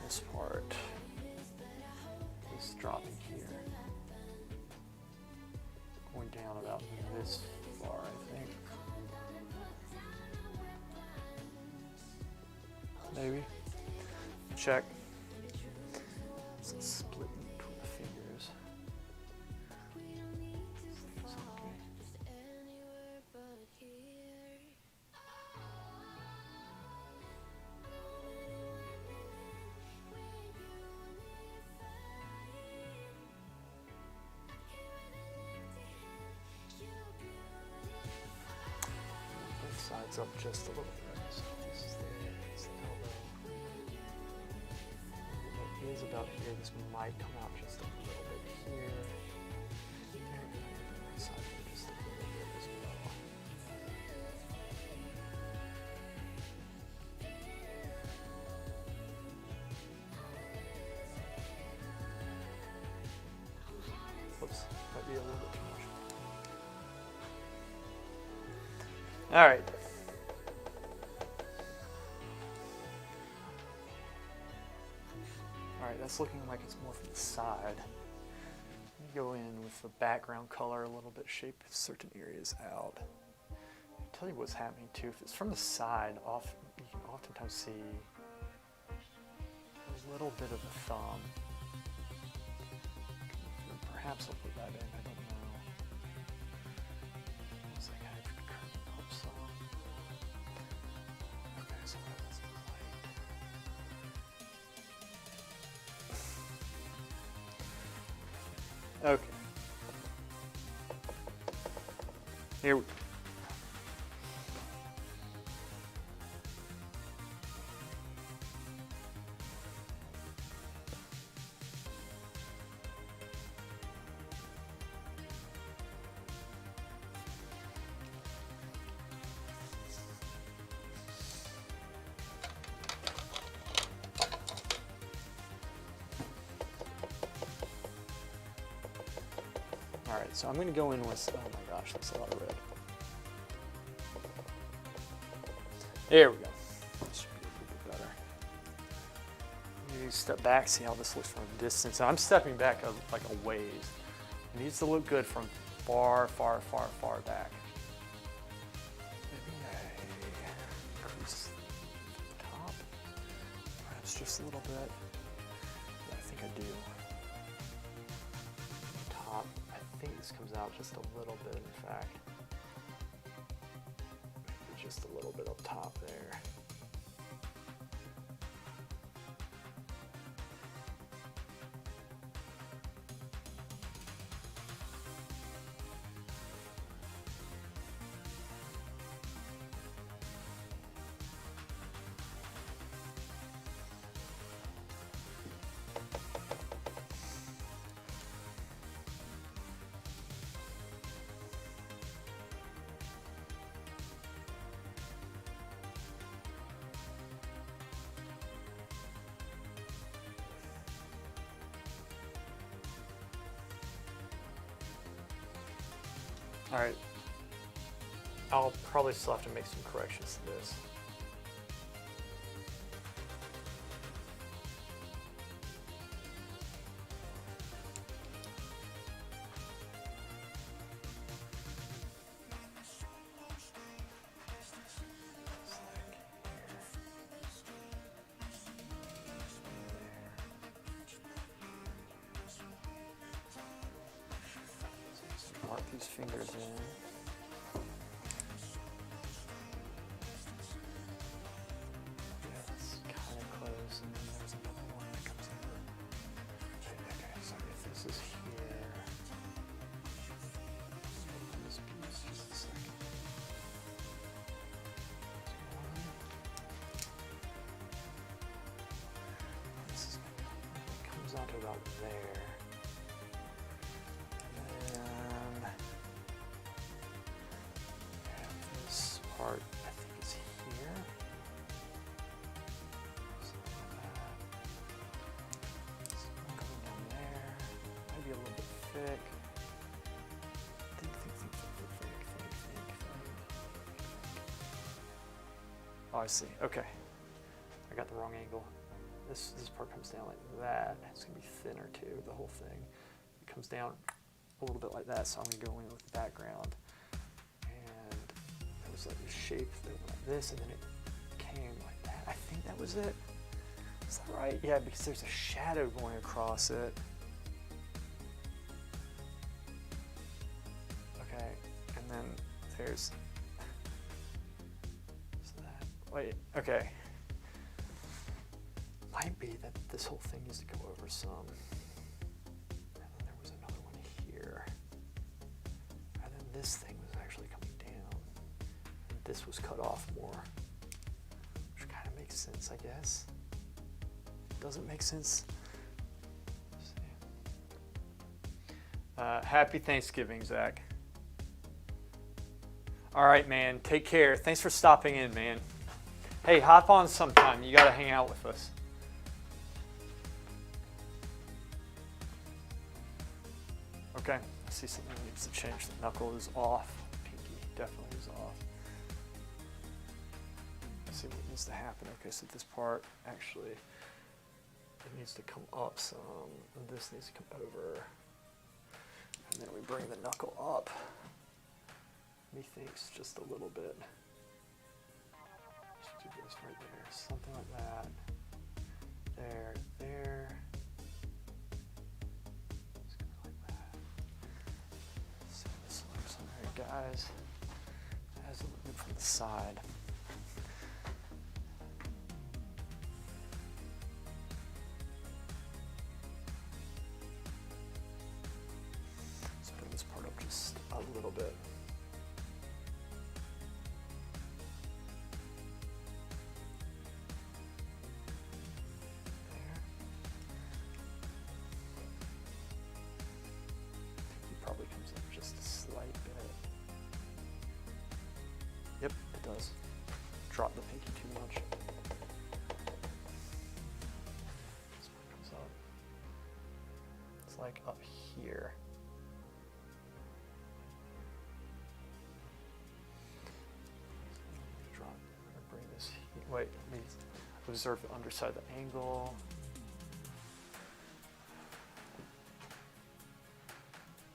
S1: This part is dropping here, going down about this far, I think. Maybe. Check. So it's split between the fingers. It's okay. Both sides up just a little bit. So this is the elbow. It is about here. This might come out just a little bit here. And the side just a little bit as well. Whoops, might be a little bit too much. All right. All right, that's looking like it's more from the side. Let me go in with the background color a little bit, shape certain areas out. I'll tell you what's happening too. If it's from the side, you can oftentimes see a little bit of the thumb. Perhaps I'll put that in, I don't know. Looks like I have curved up some. Okay, so that's light. Okay. Here we go. All right, so I'm going to go in with, oh my gosh, that's a lot of red. There we go. This should be a little bit better. Maybe step back, see how this looks from a distance. And I'm stepping back like a ways. It needs to look good from far, far, far, far back. Maybe I increase the top, perhaps just a little bit. Yeah, I think I do. Top. I think this comes out just a little bit, in fact. Maybe just a little bit up top there. All right, I'll probably still have to make some corrections to this. Mark these fingers in. Yeah, that's kind of close, and then there's another one that comes over. about there. And then this part, I think, is here. Something like that. Something coming down there. Maybe a little bit thick. Think. Oh, I see. Okay. I got the wrong angle. This part comes down like that. It's gonna be thinner too, the whole thing. It comes down a little bit like that, so I'm gonna go in with the background. And it was like this shape that went like this, and then it came like that. I think that was it. Is that right? Yeah, because there's a shadow going across it. Okay, and then there's that. Wait, okay. Might be that this whole thing needs to go over some. And then there was another one here. And then this thing was actually coming down. And this was cut off more. Which kind of makes sense, I guess. Doesn't make sense. Let's see. Happy Thanksgiving, Zach. All right, man. Take care. Thanks for stopping in, man. Hey, hop on sometime. You got to hang out with us. Okay, I see something that needs to change. The knuckle is off. Pinky definitely is off. Let's see what needs to happen. Okay, so this part actually, it needs to come up some, and this needs to come over. And then we bring the knuckle up. Methinks just a little bit. Let's do this right there, something like that. There. Guys, as looking from the side. Let's bring this part up just a little bit. There. It probably comes up just a slight bit. Yep, it does. Drop the pinky too much. This one comes up. It's like up here. Drop, bring this here. Wait, let me observe the underside of the angle.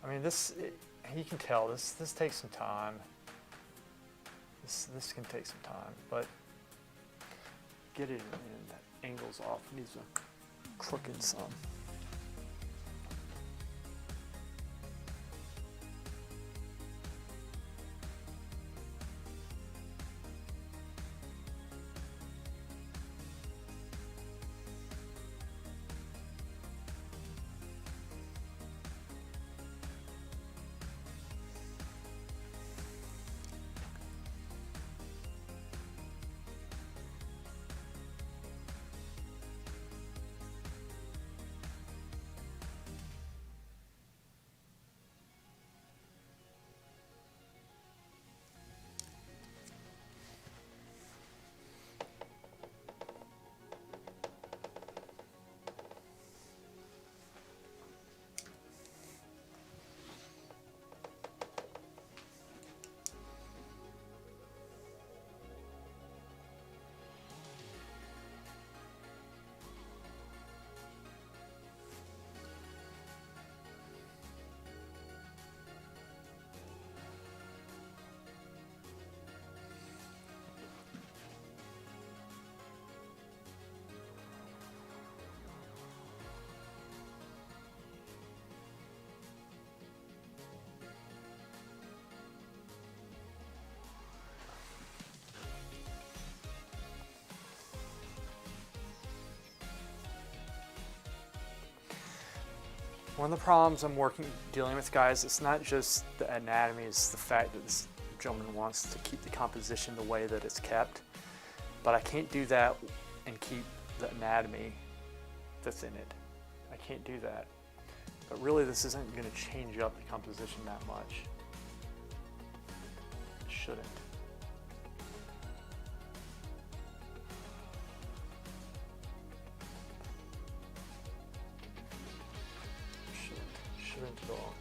S1: I mean, you can tell this takes some time. This can take some time, but get it in. That angle's off. It needs to crooked some. One of the problems I'm dealing with, guys, it's not just the anatomy, it's the fact that this gentleman wants to keep the composition the way that it's kept. But I can't do that and keep the anatomy that's in it. I can't do that. But really, this isn't going to change up the composition that much. It shouldn't. Shouldn't at all.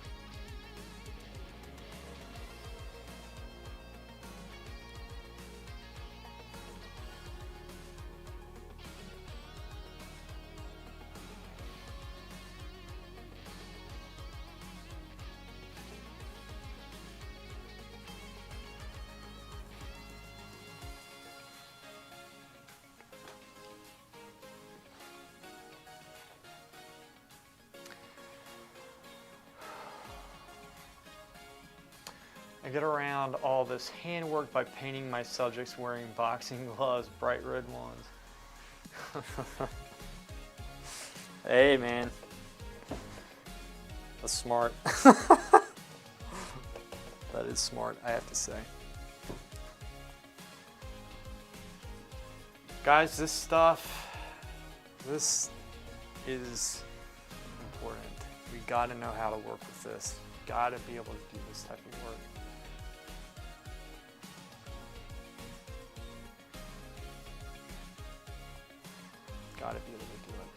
S1: I get around all this handwork by painting my subjects wearing boxing gloves, bright red ones. Hey, man. That's smart. That is smart, I have to say. Guys, this stuff, this is important. We gotta know how to work with this. Gotta be able to do this type of work. Gotta be able to do it.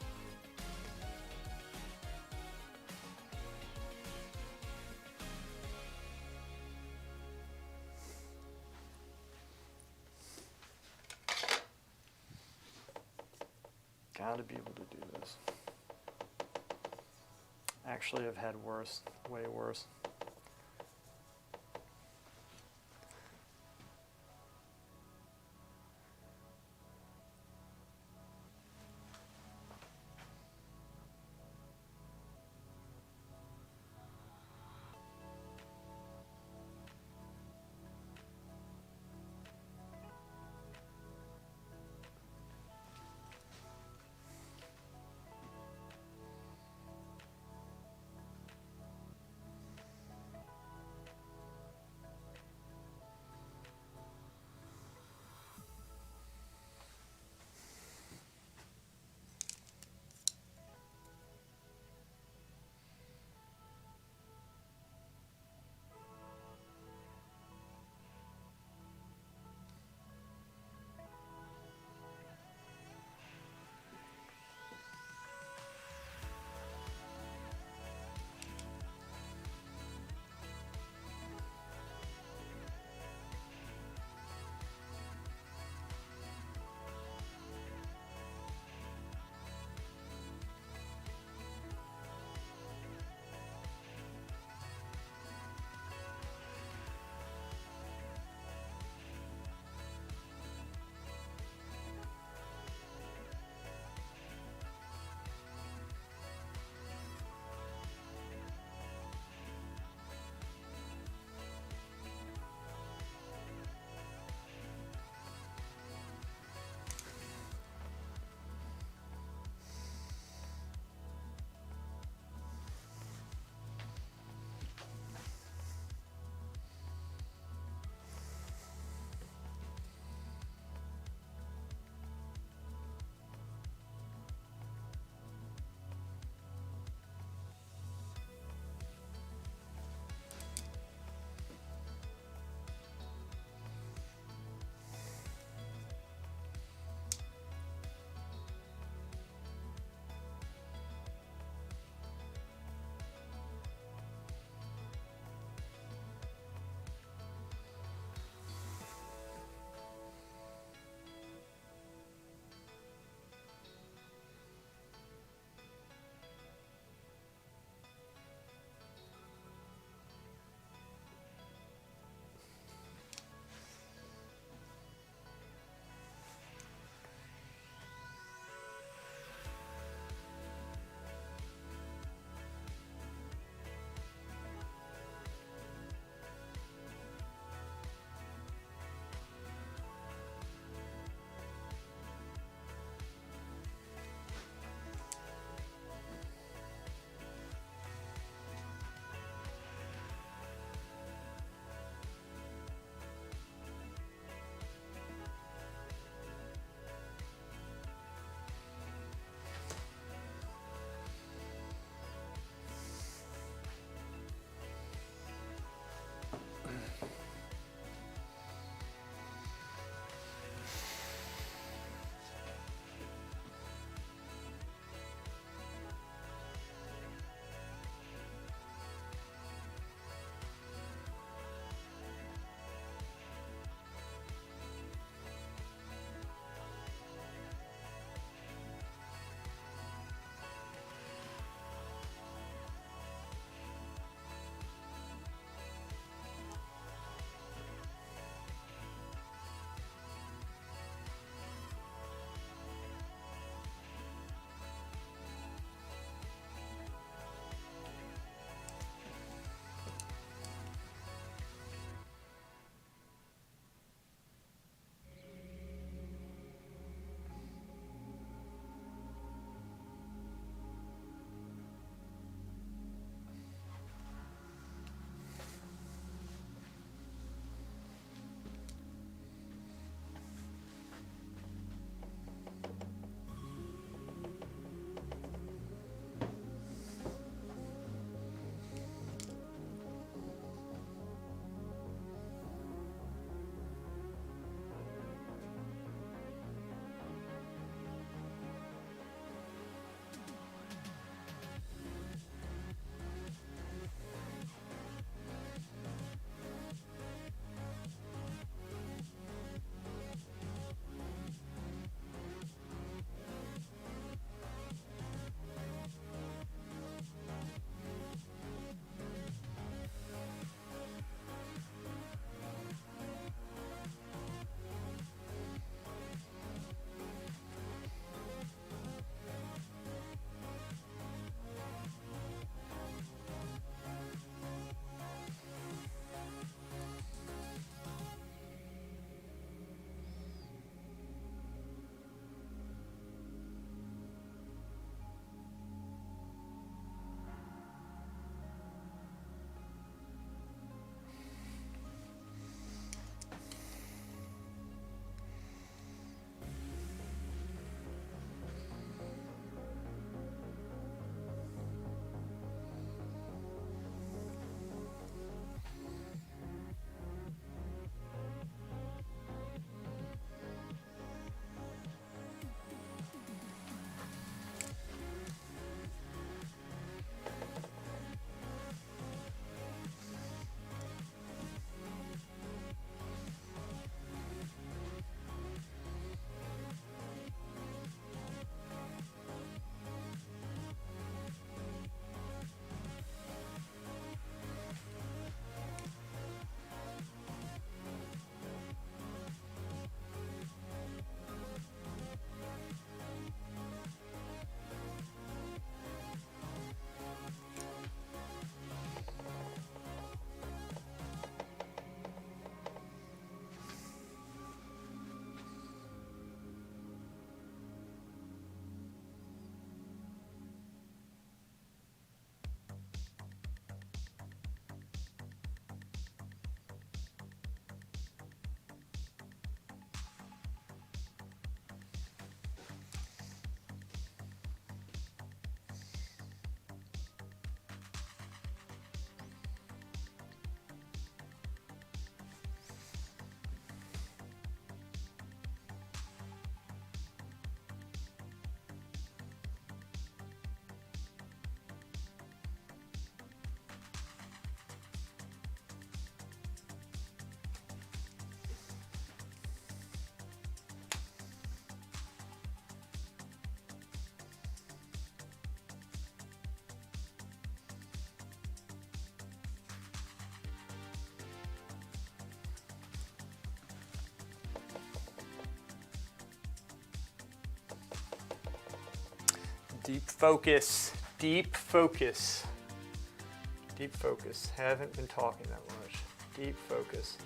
S1: Gotta be able to do this. Actually, I've had worse, way worse. Deep focus, deep focus. Deep focus. Haven't been talking that much. Deep focus.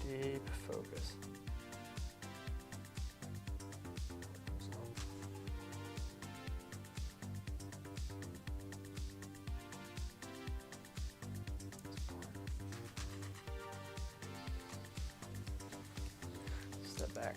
S1: Deep focus. Step back.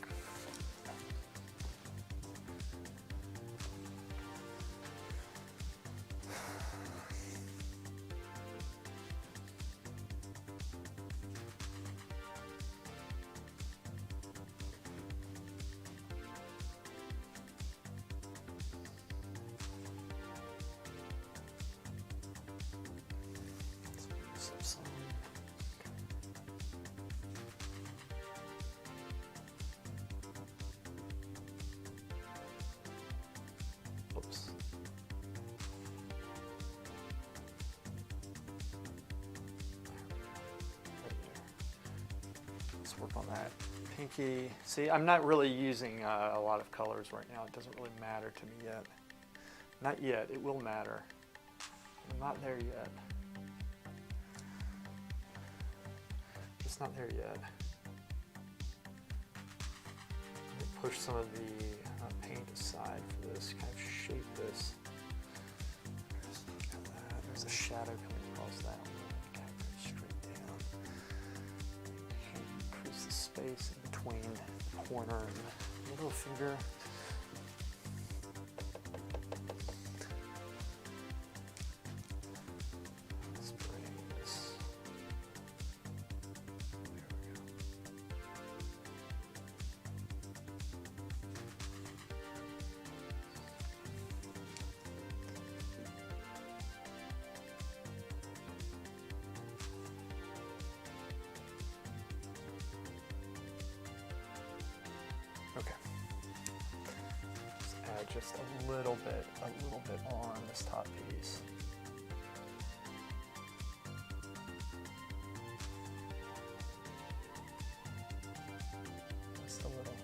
S1: Oops. Let's work on that. Pinky. See, I'm not really using a lot of colors right now. It doesn't really matter to me yet. Not yet. It will matter. I'm not there yet. It's not there yet. Let me push some of the paint aside for this, kind of shape this. There's a shadow coming across that one. Kind of go straight down. Increase the space in between the corner and the middle finger. Let's bring this. There we go. Okay. Let's add just a little bit on this top piece. Just a little.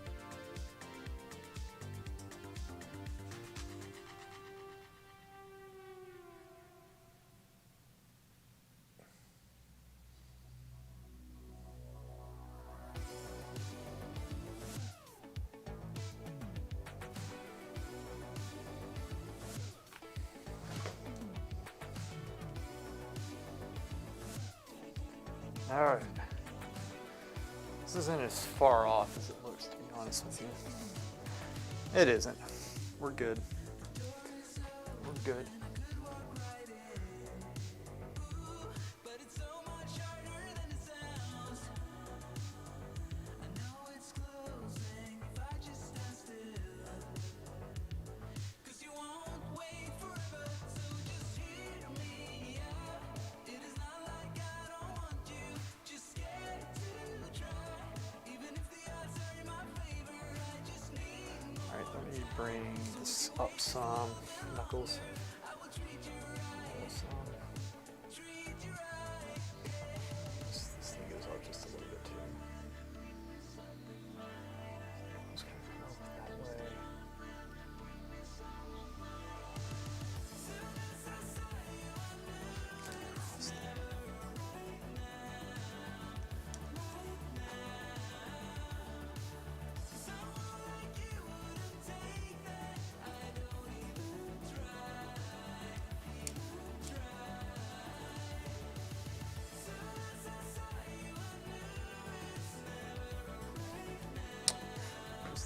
S1: All right. This isn't as far off as it looks, to be honest with you. It isn't. We're good. We're good. Let me bring this up some, knuckles. This thing goes up just a little bit too. Just kind of come up that way.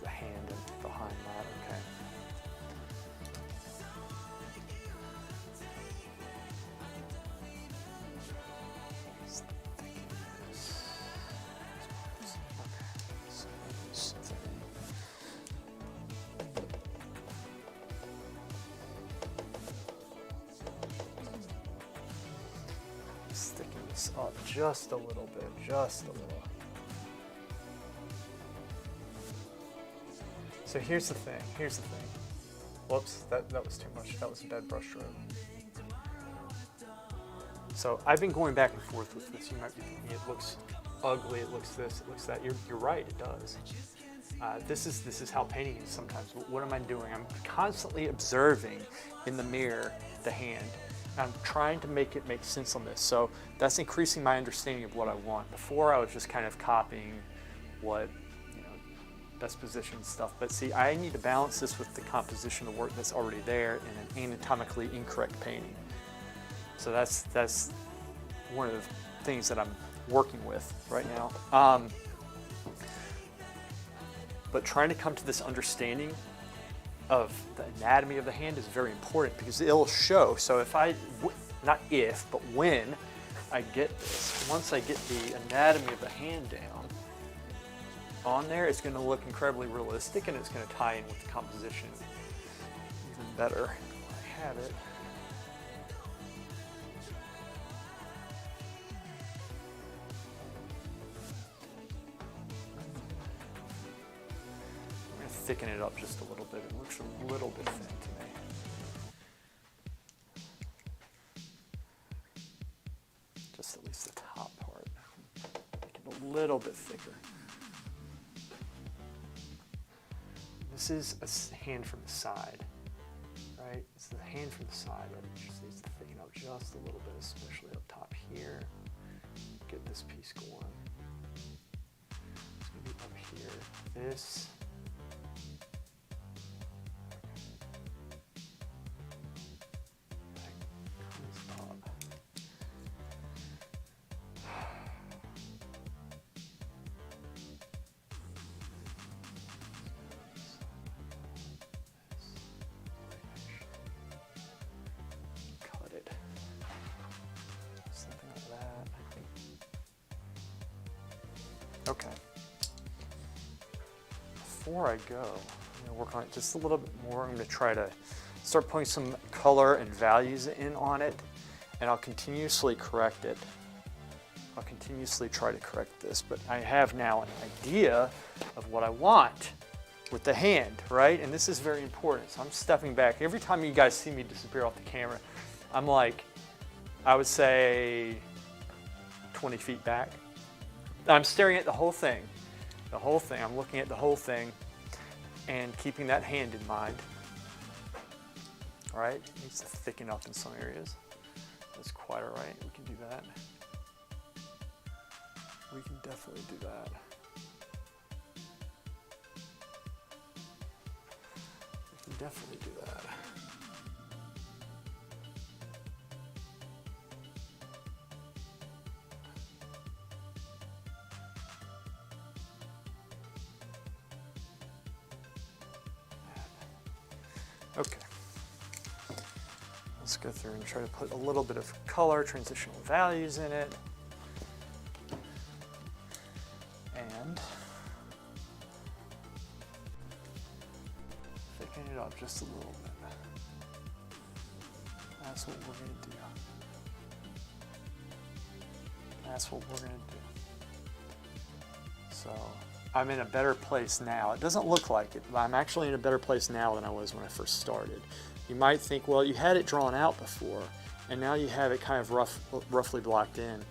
S1: The hand in behind that, okay. Sticking this up just a little bit, just a little. So here's the thing, Whoops, that was too much. That was a bad brush stroke. So I've been going back and forth with this. You might be thinking it looks ugly, it looks this, it looks that. You're right, it does. This is how painting is sometimes. What am I doing? I'm constantly observing in the mirror the hand. I'm trying to make it make sense on this. So that's increasing my understanding of what I want. Before I was just kind of copying what, best position stuff. But see, I need to balance this with the composition of work that's already there in an anatomically incorrect painting. So that's one of the things that I'm working with right now. But trying to come to this understanding of the anatomy of the hand is very important because it'll show. So if not if, but when I get this, once I get the anatomy of the hand down on there, it's going to look incredibly realistic and it's going to tie in with the composition even better. I have it. I'm going to thicken it up just a little bit. It looks a little bit thin to me. Just at least the top part. Make it a little bit thicker. This is a hand from the side, right? It's the hand from the side that it just needs to thicken up just a little bit, especially up top here. Get this piece going. It's gonna be up here. This. That comes up. Okay. Before I go, I'm going to work on it just a little bit more. I'm going to try to start putting some color and values in on it, and I'll continuously correct it. I'll continuously try to correct this, but I have now an idea of what I want with the hand, right? And this is very important. So I'm stepping back. Every time you guys see me disappear off the camera, I'm like, I would say 20 feet back. I'm staring at the whole thing. I'm looking at the whole thing and keeping that hand in mind. All right, it needs to thicken up in some areas. That's quite all right. We can do that. We can definitely do that. We can definitely do that. Okay, let's go through and try to put a little bit of color, transitional values in it. And thicken it up just a little bit. That's what we're going to do. That's what we're going to do. So I'm in a better place now. It doesn't look like it, but I'm actually in a better place now than I was when I first started. You might think, well, you had it drawn out before, and now you have it kind of roughly blocked in.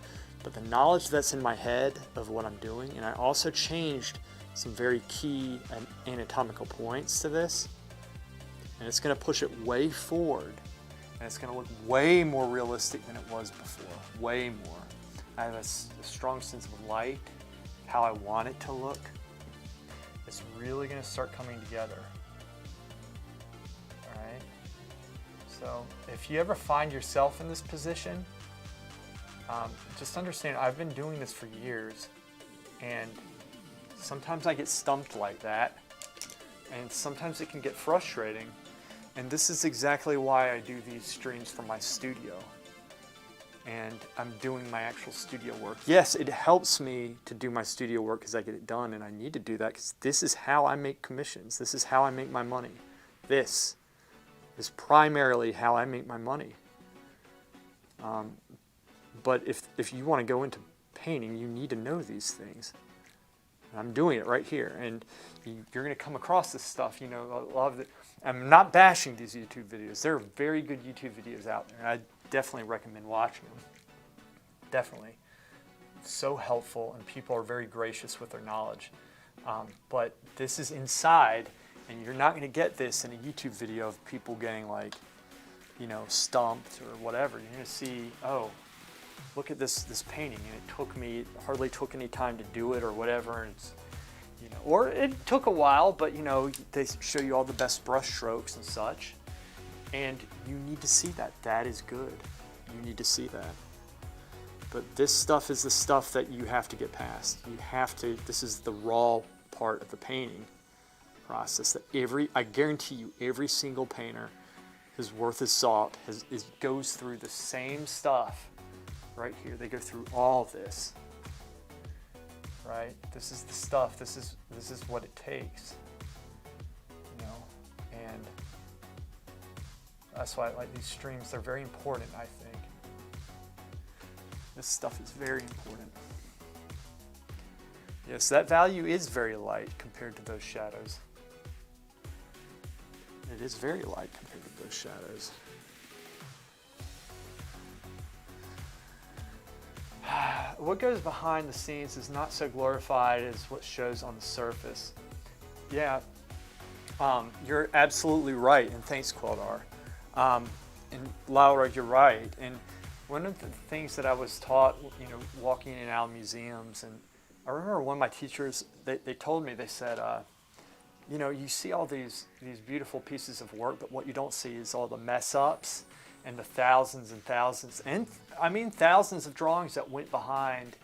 S1: But the knowledge that's in my head of what I'm doing, and I also changed some very key anatomical points to this, and it's going to push it way forward, and it's going to look way more realistic than it was before, way more. I have a strong sense of light, how I want it to look. It's really going to start coming together. All right. So if you ever find yourself in this position, just understand I've been doing this for years, and sometimes I get stumped like that, and sometimes it can get frustrating. And this is exactly why I do these streams from my studio. And I'm doing my actual studio work. Yes, it helps me to do my studio work because I get it done, and I need to do that because this is how I make commissions. This is how I make my money. This is primarily how I make my money. But if you want to go into painting, you need to know these things. And I'm doing it right here, and you're going to come across this stuff. You know, a lot of it. I'm not bashing these YouTube videos. There are very good YouTube videos out there, and I definitely recommend watching them. Definitely. It's so helpful, and people are very gracious with their knowledge. But this is inside, and you're not going to get this in a YouTube video of people getting like, you know, stumped or whatever. You're going to see, oh, look at this painting, and it hardly took any time to do it or whatever. And it's, you know, or it took a while, but you know, they show you all the best brush strokes and such, and you need to see that. That is good. You need to see that. But this stuff is the stuff that you have to get past. You have to. This is the raw part of the painting process. That I guarantee you, every single painter who's worth his salt goes through the same stuff right here. They go through all of this. Right? This is the stuff. This is what it takes. You know, and that's why I like these streams. They're very important, I think. This stuff is very important. Yes, that value is very light compared to those shadows. It is very light compared to those shadows. What goes behind the scenes is not so glorified as what shows on the surface. Yeah, you're absolutely right, and thanks, Qualdar. And Laura, you're right. And one of the things that I was taught, you know, walking in and out of museums, and I remember one of my teachers, they told me, they said, you know, you see all these beautiful pieces of work, but what you don't see is all the mess ups and the thousands and thousands, and I mean thousands of drawings that went behind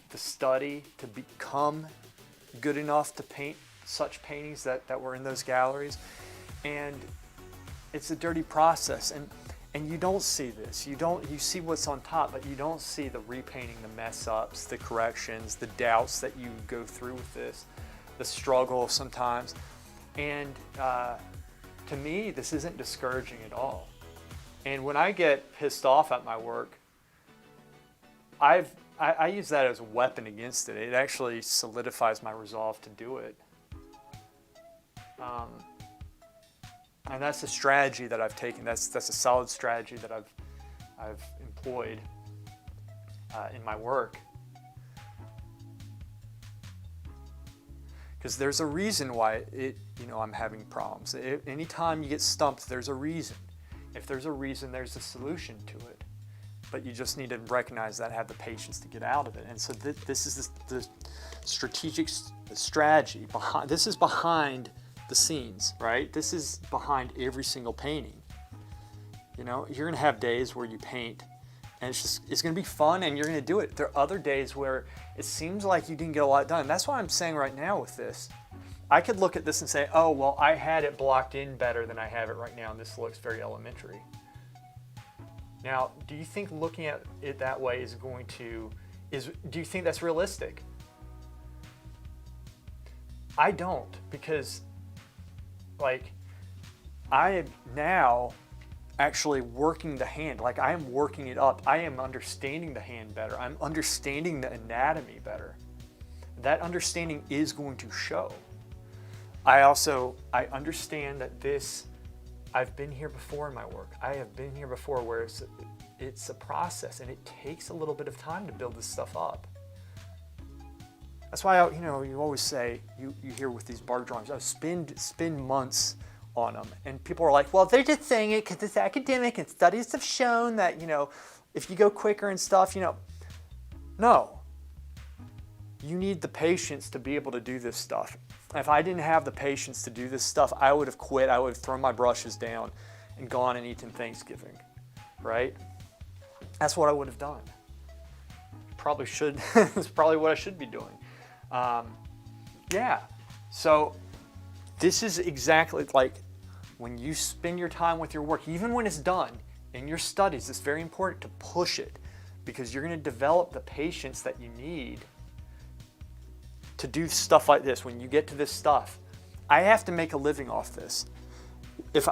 S1: the study to become good enough to paint such paintings that were in those galleries. And it's a dirty process, and you don't see this. You see what's on top, but you don't see the repainting, the mess ups, the corrections, the doubts that you go through with this, the struggle sometimes. And to me, this isn't discouraging at all. And when I get pissed off at my work, I use that as a weapon against it. It actually solidifies my resolve to do it. And that's a strategy that I've taken. That's a solid strategy that I've employed in my work. Because there's a reason why I'm having problems. Anytime you get stumped, there's a reason. If there's a reason, there's a solution to it. But you just need to recognize that, have the patience to get out of it. And so this is the strategic strategy behind. This is behind the scenes, right? This is behind every single painting. You know, you're gonna have days where you paint, and it's gonna be fun, and you're gonna do it. There are other days where it seems like you didn't get a lot done. That's why I'm saying right now with this, I could look at this and say, oh, well, I had it blocked in better than I have it right now, and this looks very elementary. Now, do you think looking at it that way do you think that's realistic? I don't, because like I am now actually working the hand, like I am working it up. I am understanding the hand better. I'm understanding the anatomy better. That understanding is going to show. I understand that I've been here before in my work. I have been here before where it's a process, and it takes a little bit of time to build this stuff up. That's why you always say, you hear with these bar drawings, spend months on them, and people are like, well, they're just saying it because it's academic and studies have shown that if you go quicker and stuff, no. You need the patience to be able to do this stuff. If I didn't have the patience to do this stuff, I would have quit. I would have thrown my brushes down and gone and eaten Thanksgiving, right? That's what I would have done. Probably should. That's probably what I should be doing. Yeah. So this is exactly like when you spend your time with your work, even when it's done in your studies, it's very important to push it, because you're going to develop the patience that you need to do stuff like this. When you get to this stuff, I have to make a living off this. If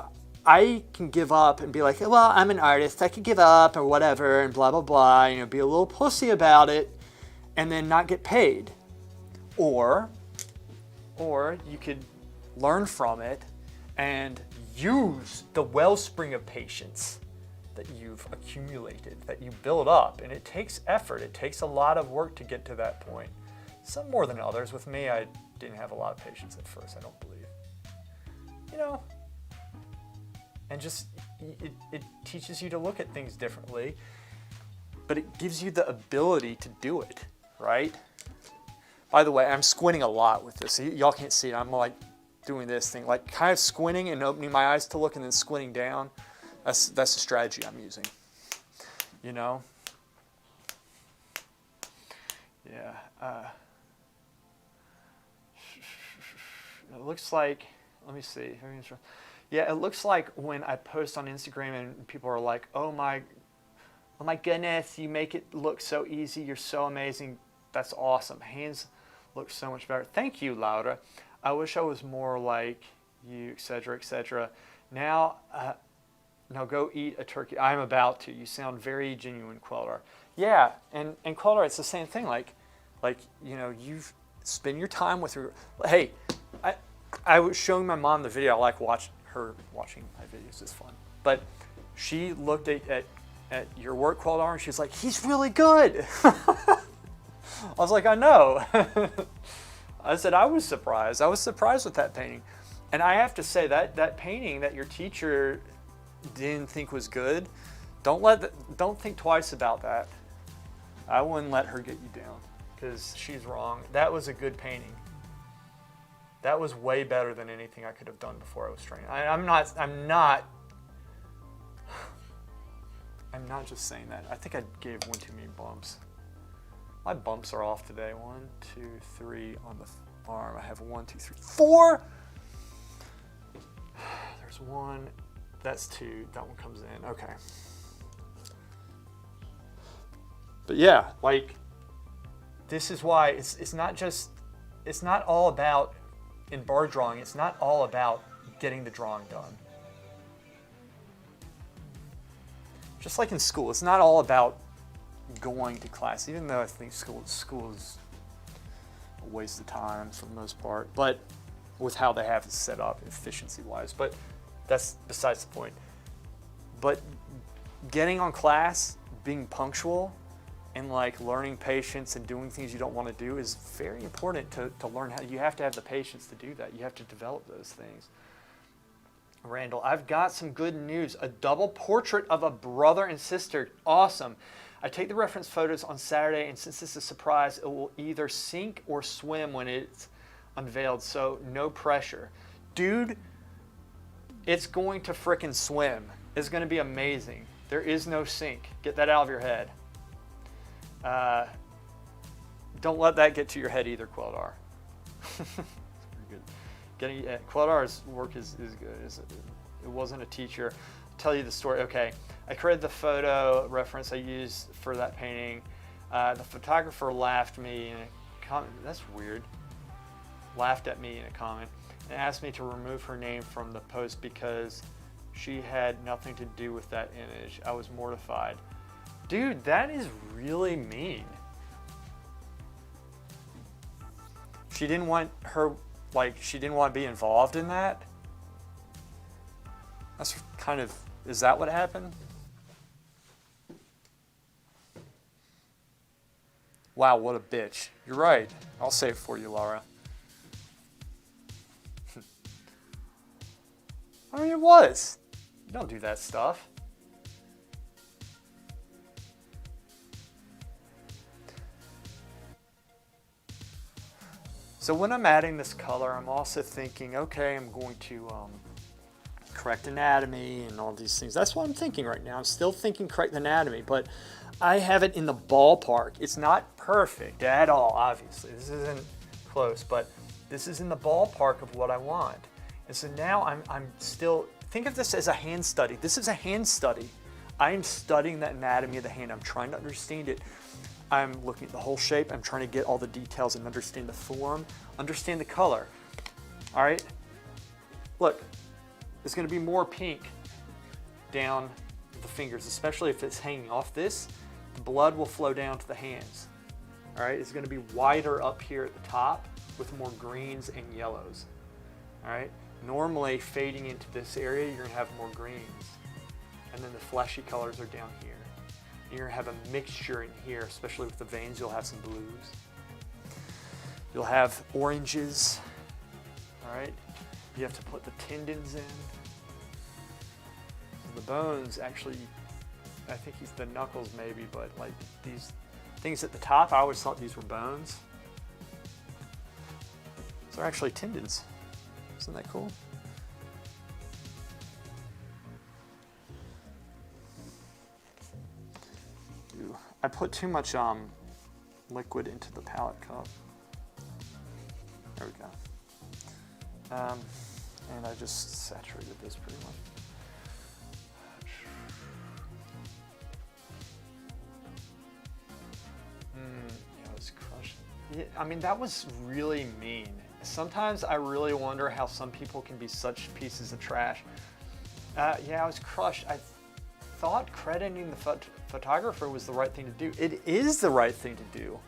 S1: I can give up and be like, well, I'm an artist, I could give up or whatever and blah, blah, blah, be a little pussy about it and then not get paid. Or you could learn from it and use the wellspring of patience that you've accumulated, that you build up. And it takes effort. It takes a lot of work to get to that point.
S2: Some more than others. With me, I didn't have a lot of patience at first, I don't believe. You know, and just, it teaches you to look at things differently, but it gives you the ability to do it, right? By the way, I'm squinting a lot with this. Y'all can't see it. I'm like doing this thing, like kind of squinting and opening my eyes to look and then squinting down. That's the strategy I'm using, you know? Yeah. It looks like, let me see. Yeah, it looks like when I post on Instagram and people are like, oh my goodness, you make it look so easy. You're so amazing. That's awesome. Hands look so much better. Thank you, Laura. I wish I was more like you, etc., etc. Now go eat a turkey. I'm about to. You sound very genuine, Quellar. Yeah, and Quellar, it's the same thing. Like, you know, you've spend your time with her. Hey, I was showing my mom the video. I like watching my videos. It's fun. But she looked at your work, Quellar, and she's like, he's really good. I was like, I know. I said, I was surprised. I was surprised with that painting. And I have to say that painting that your teacher didn't think was good, don't think twice about that. I wouldn't let her get you down because she's wrong. That was a good painting. That was way better than anything I could have done before I was training. I'm not just saying that. I think I gave one too many bumps. My bumps are off today. 1, 2, 3 on the arm. I have 1, 2, 3, 4. There's 1. That's 2. That one comes in. Okay. But yeah, like, this is why it's not all about, in bar drawing, it's not all about getting the drawing done. Just like in school, it's not all about going to class, even though I think school is a waste of time for the most part, but with how they have it set up efficiency-wise. But that's besides the point. But getting on class, being punctual, and like learning patience and doing things you don't want to do is very important to learn how. You have to have the patience to do that. You have to develop those things. Randall, I've got some good news. A double portrait of a brother and sister. Awesome. I take the reference photos on Saturday, and since this is a surprise, it will either sink or swim when it's unveiled, so no pressure. Dude, it's going to frickin' swim. It's going to be amazing. There is no sink. Get that out of your head. Don't let that get to your head either, Quellar. Quellar's work is good. It wasn't a teacher. I'll tell you the story. Okay, I created the photo reference I used for that painting. The photographer laughed me in a comment. That's weird. Laughed at me in a comment and asked me to remove her name from the post because she had nothing to do with that image. I was mortified. Dude, that is really mean. She didn't want her, she didn't want to be involved in that? That's kind of, is that what happened? Wow, what a bitch. You're right. I'll say it for you, Laura. I mean, it was. You don't do that stuff. So when I'm adding this color, I'm also thinking, okay, I'm going to correct anatomy and all these things. That's what I'm thinking right now. I'm still thinking correct anatomy, but I have it in the ballpark. It's not perfect at all, obviously. This isn't close, but this is in the ballpark of what I want. And so now I'm still, think of this as a hand study. This is a hand study. I'm studying the anatomy of the hand. I'm trying to understand it. I'm looking at the whole shape. I'm trying to get all the details and understand the form, understand the color. All right, look, there's gonna be more pink down the fingers, especially if it's hanging off this. The blood will flow down to the hands. All right, it's gonna be wider up here at the top with more greens and yellows. All right, normally fading into this area, you're gonna have more greens. And then the fleshy colors are down here. You're gonna have a mixture in here, especially with the veins, you'll have some blues. You'll have oranges. All right. You have to put the tendons in. The bones, actually, I think he's the knuckles maybe, but like these things at the top, I always thought these were bones. They're actually tendons. Isn't that cool? Ooh, I put too much liquid into the palette cup. There we go. And I just saturated this pretty much. Yeah, I was crushing. Yeah, I mean, that was really mean. Sometimes I really wonder how some people can be such pieces of trash. Yeah, I was crushed. I thought crediting the photographer was the right thing to do. It is the right thing to do.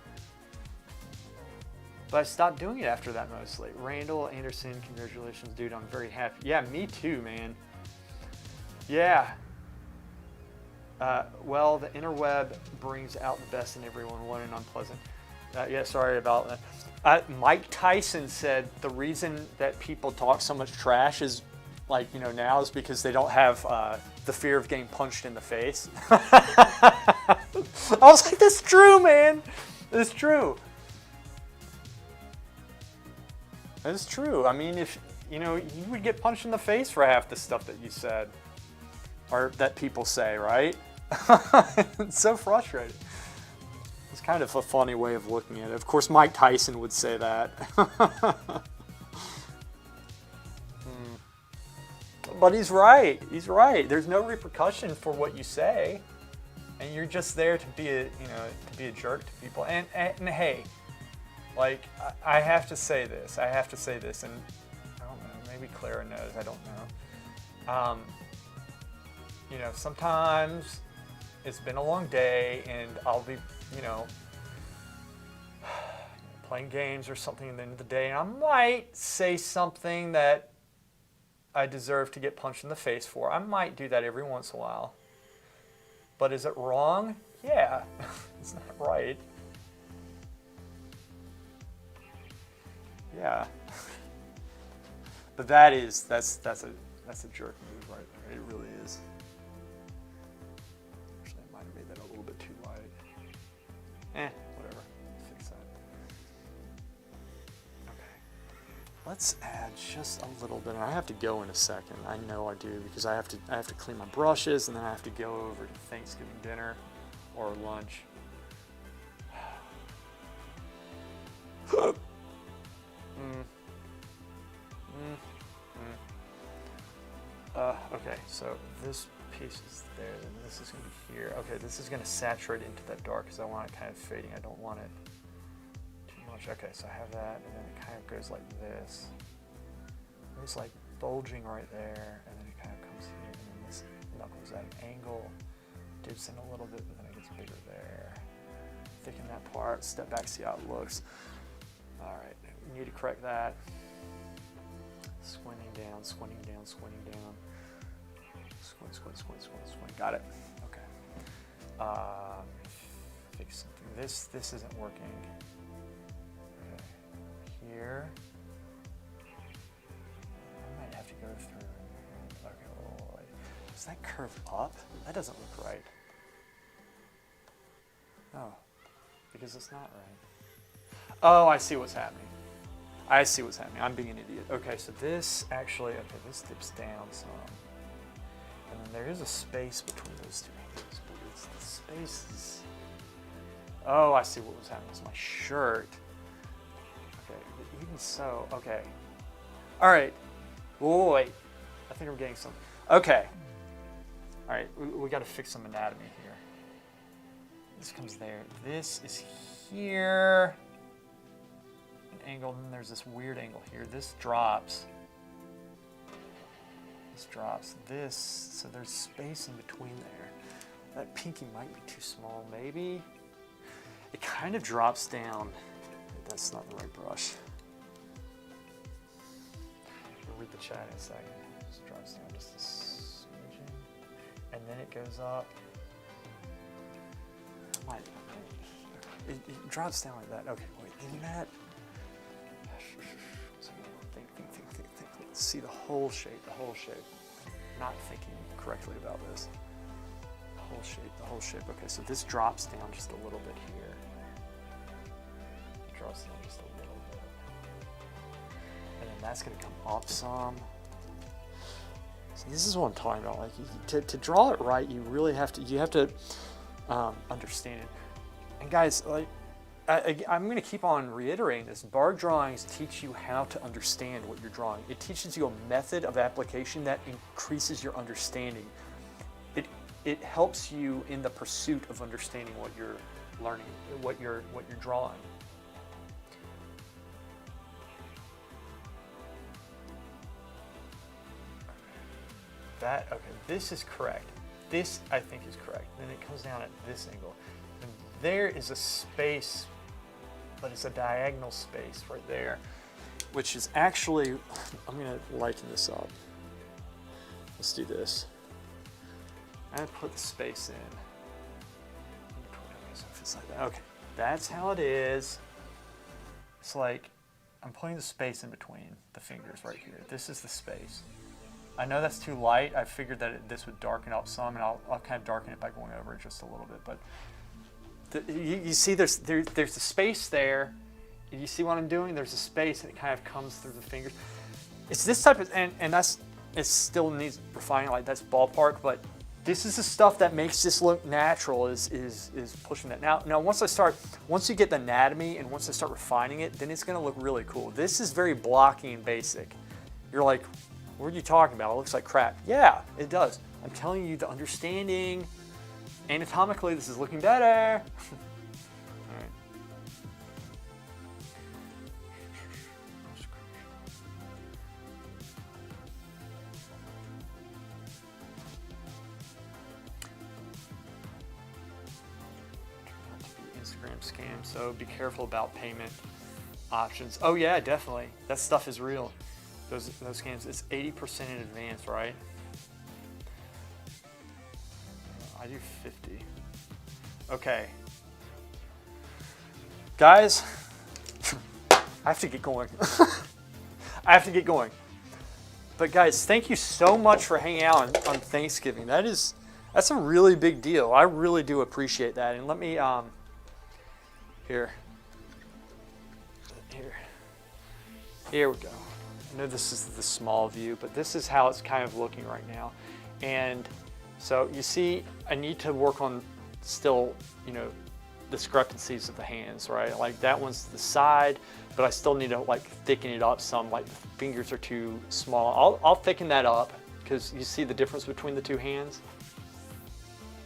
S2: But I stopped doing it after that mostly. Randall Anderson, congratulations, dude. I'm very happy. Yeah, me too, man. Yeah. Well, the interweb brings out the best in everyone, one and unpleasant. Yeah, sorry about that. Mike Tyson said the reason that people talk so much trash is, like, you know, now is because they don't have the fear of getting punched in the face. I was like, that's true, man. That's true. That's true. I mean, if, you know, you would get punched in the face for half the stuff that you said, or that people say, right? It's so frustrating. It's kind of a funny way of looking at it. Of course, Mike Tyson would say that. But he's right. He's right. There's no repercussion for what you say, and you're just there to be a, you know, to be a jerk to people. And hey, like, I have to say this. I have to say this, and I don't know. Maybe Clara knows. I don't know. You know, sometimes it's been a long day, and I'll be, you know, playing games or something at the end of the day, and I might say something that I deserve to get punched in the face for. I might do that every once in a while. But is it wrong? Yeah. It's not right. Yeah. But that's a jerk move right there. It really is. Actually, I might have made that a little bit too wide. Whatever. Fix that. Okay. Let's add just a little bit. I have to go in a second. I know I do, because I have to clean my brushes, and then I have to go over to Thanksgiving dinner or lunch. Okay, so this piece is there, and this is going to be here. Okay, this is going to saturate into that dark because I want it kind of fading. I don't want it too much. Okay, so I have that, and then it kind of goes like this. It's like bulging right there, and then it kind of comes here, and then this knuckles at an angle, dips in a little bit, but then it gets bigger there. Thicken that part, step back, see how it looks. All right, we need to correct that. Squinting down, squinting down, squinting down. Squint, squint, squint, squint, squint. Got it. Okay. Fix something. This isn't working. Okay. Here. I might have to go through. Okay. Oh, does that curve up? That doesn't look right. Oh, because it's not right. Oh, I see what's happening. I see what's happening. I'm being an idiot. Okay, so this actually, okay, this dips down some. And then there is a space between those two angles, but it's the spaces. Oh, I see what was happening. It's my shirt. Okay, but even so, okay. All right. Whoa, wait. I think I'm getting some. Okay. All right, we got to fix some anatomy here. This comes there. This is here. Angle, and then there's this weird angle here. This drops. This drops. This, so there's space in between there. That pinky might be too small, maybe. It kind of drops down. That's not the right brush. We'll read the chat in a second. It just drops down just a smidgen, and then it goes up. It drops down like that. Okay, wait, isn't that? Think. Let's see the whole shape, the whole shape. Not thinking correctly about this. The whole shape. Okay, so this drops down just a little bit here. Drops down just a little bit. And then that's gonna come up some. So this is what I'm talking about. Like to draw it right, you really have to understand it. And guys, like I'm going to keep on reiterating this. Bar drawings teach you how to understand what you're drawing. It teaches you a method of application that increases your understanding. It helps you in the pursuit of understanding what you're learning, what you're drawing. Okay, this is correct. This, I think, is correct. Then it comes down at this angle. And there is a space, but it's a diagonal space right there, which is actually, I'm gonna lighten this up. Let's do this. I'm gonna put the space in. It's like that. Okay, that's how it is. It's like, I'm putting the space in between the fingers right here. This is the space. I know that's too light. I figured that this would darken up some, and I'll kind of darken it by going over it just a little bit. But you see there's a space there. You see what I'm doing? There's a space, and it kind of comes through the fingers. It's this type of, and it still needs refining, like that's ballpark, but this is the stuff that makes this look natural, is pushing that. Now once you get the anatomy and once I start refining it, then it's gonna look really cool. This is very blocky and basic. You're like, what are you talking about? It looks like crap. Yeah, it does. I'm telling you the understanding. Anatomically, this is looking better. All right. Instagram scam, so be careful about payment options. Oh yeah, definitely. That stuff is real. Those scams, it's 80% in advance, right? I do 50. Okay. Guys, I have to get going. I have to get going. But guys, thank you so much for hanging out on Thanksgiving. That's a really big deal. I really do appreciate that. And let me, here we go. I know this is the small view, but this is how it's kind of looking right now. And so you see, I need to work on still, discrepancies of the hands, right? Like that one's the side, but I still need to like thicken it up some, like the fingers are too small. I'll thicken that up because you see the difference between the two hands.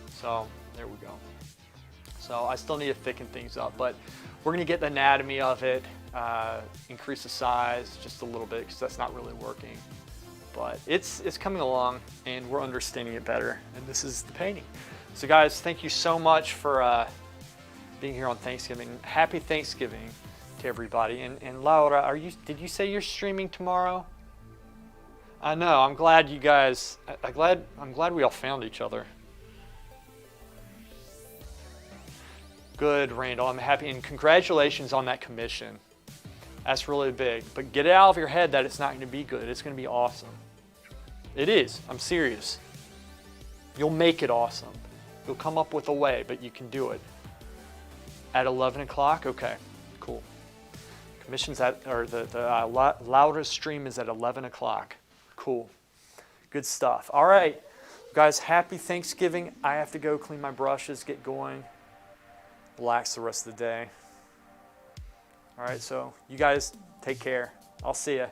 S2: So there we go. So I still need to thicken things up, but we're gonna get the anatomy of it, increase the size just a little bit because that's not really working. But it's coming along and we're understanding it better. And this is the painting. So guys, thank you so much for being here on Thanksgiving. Happy Thanksgiving to everybody. And Laura, did you say you're streaming tomorrow? I know, I'm glad you guys, I'm glad we all found each other. Good, Randall, I'm happy, and congratulations on that commission. That's really big, but get it out of your head that it's not gonna be good. It's gonna be awesome. It is, I'm serious. You'll make it awesome. You'll come up with a way, but you can do it. At 11 o'clock, okay, cool. Commission's the Laura's stream is at 11 o'clock. Cool, good stuff. All right, guys, happy Thanksgiving. I have to go clean my brushes, get going, relax the rest of the day. All right, so you guys take care. I'll see ya.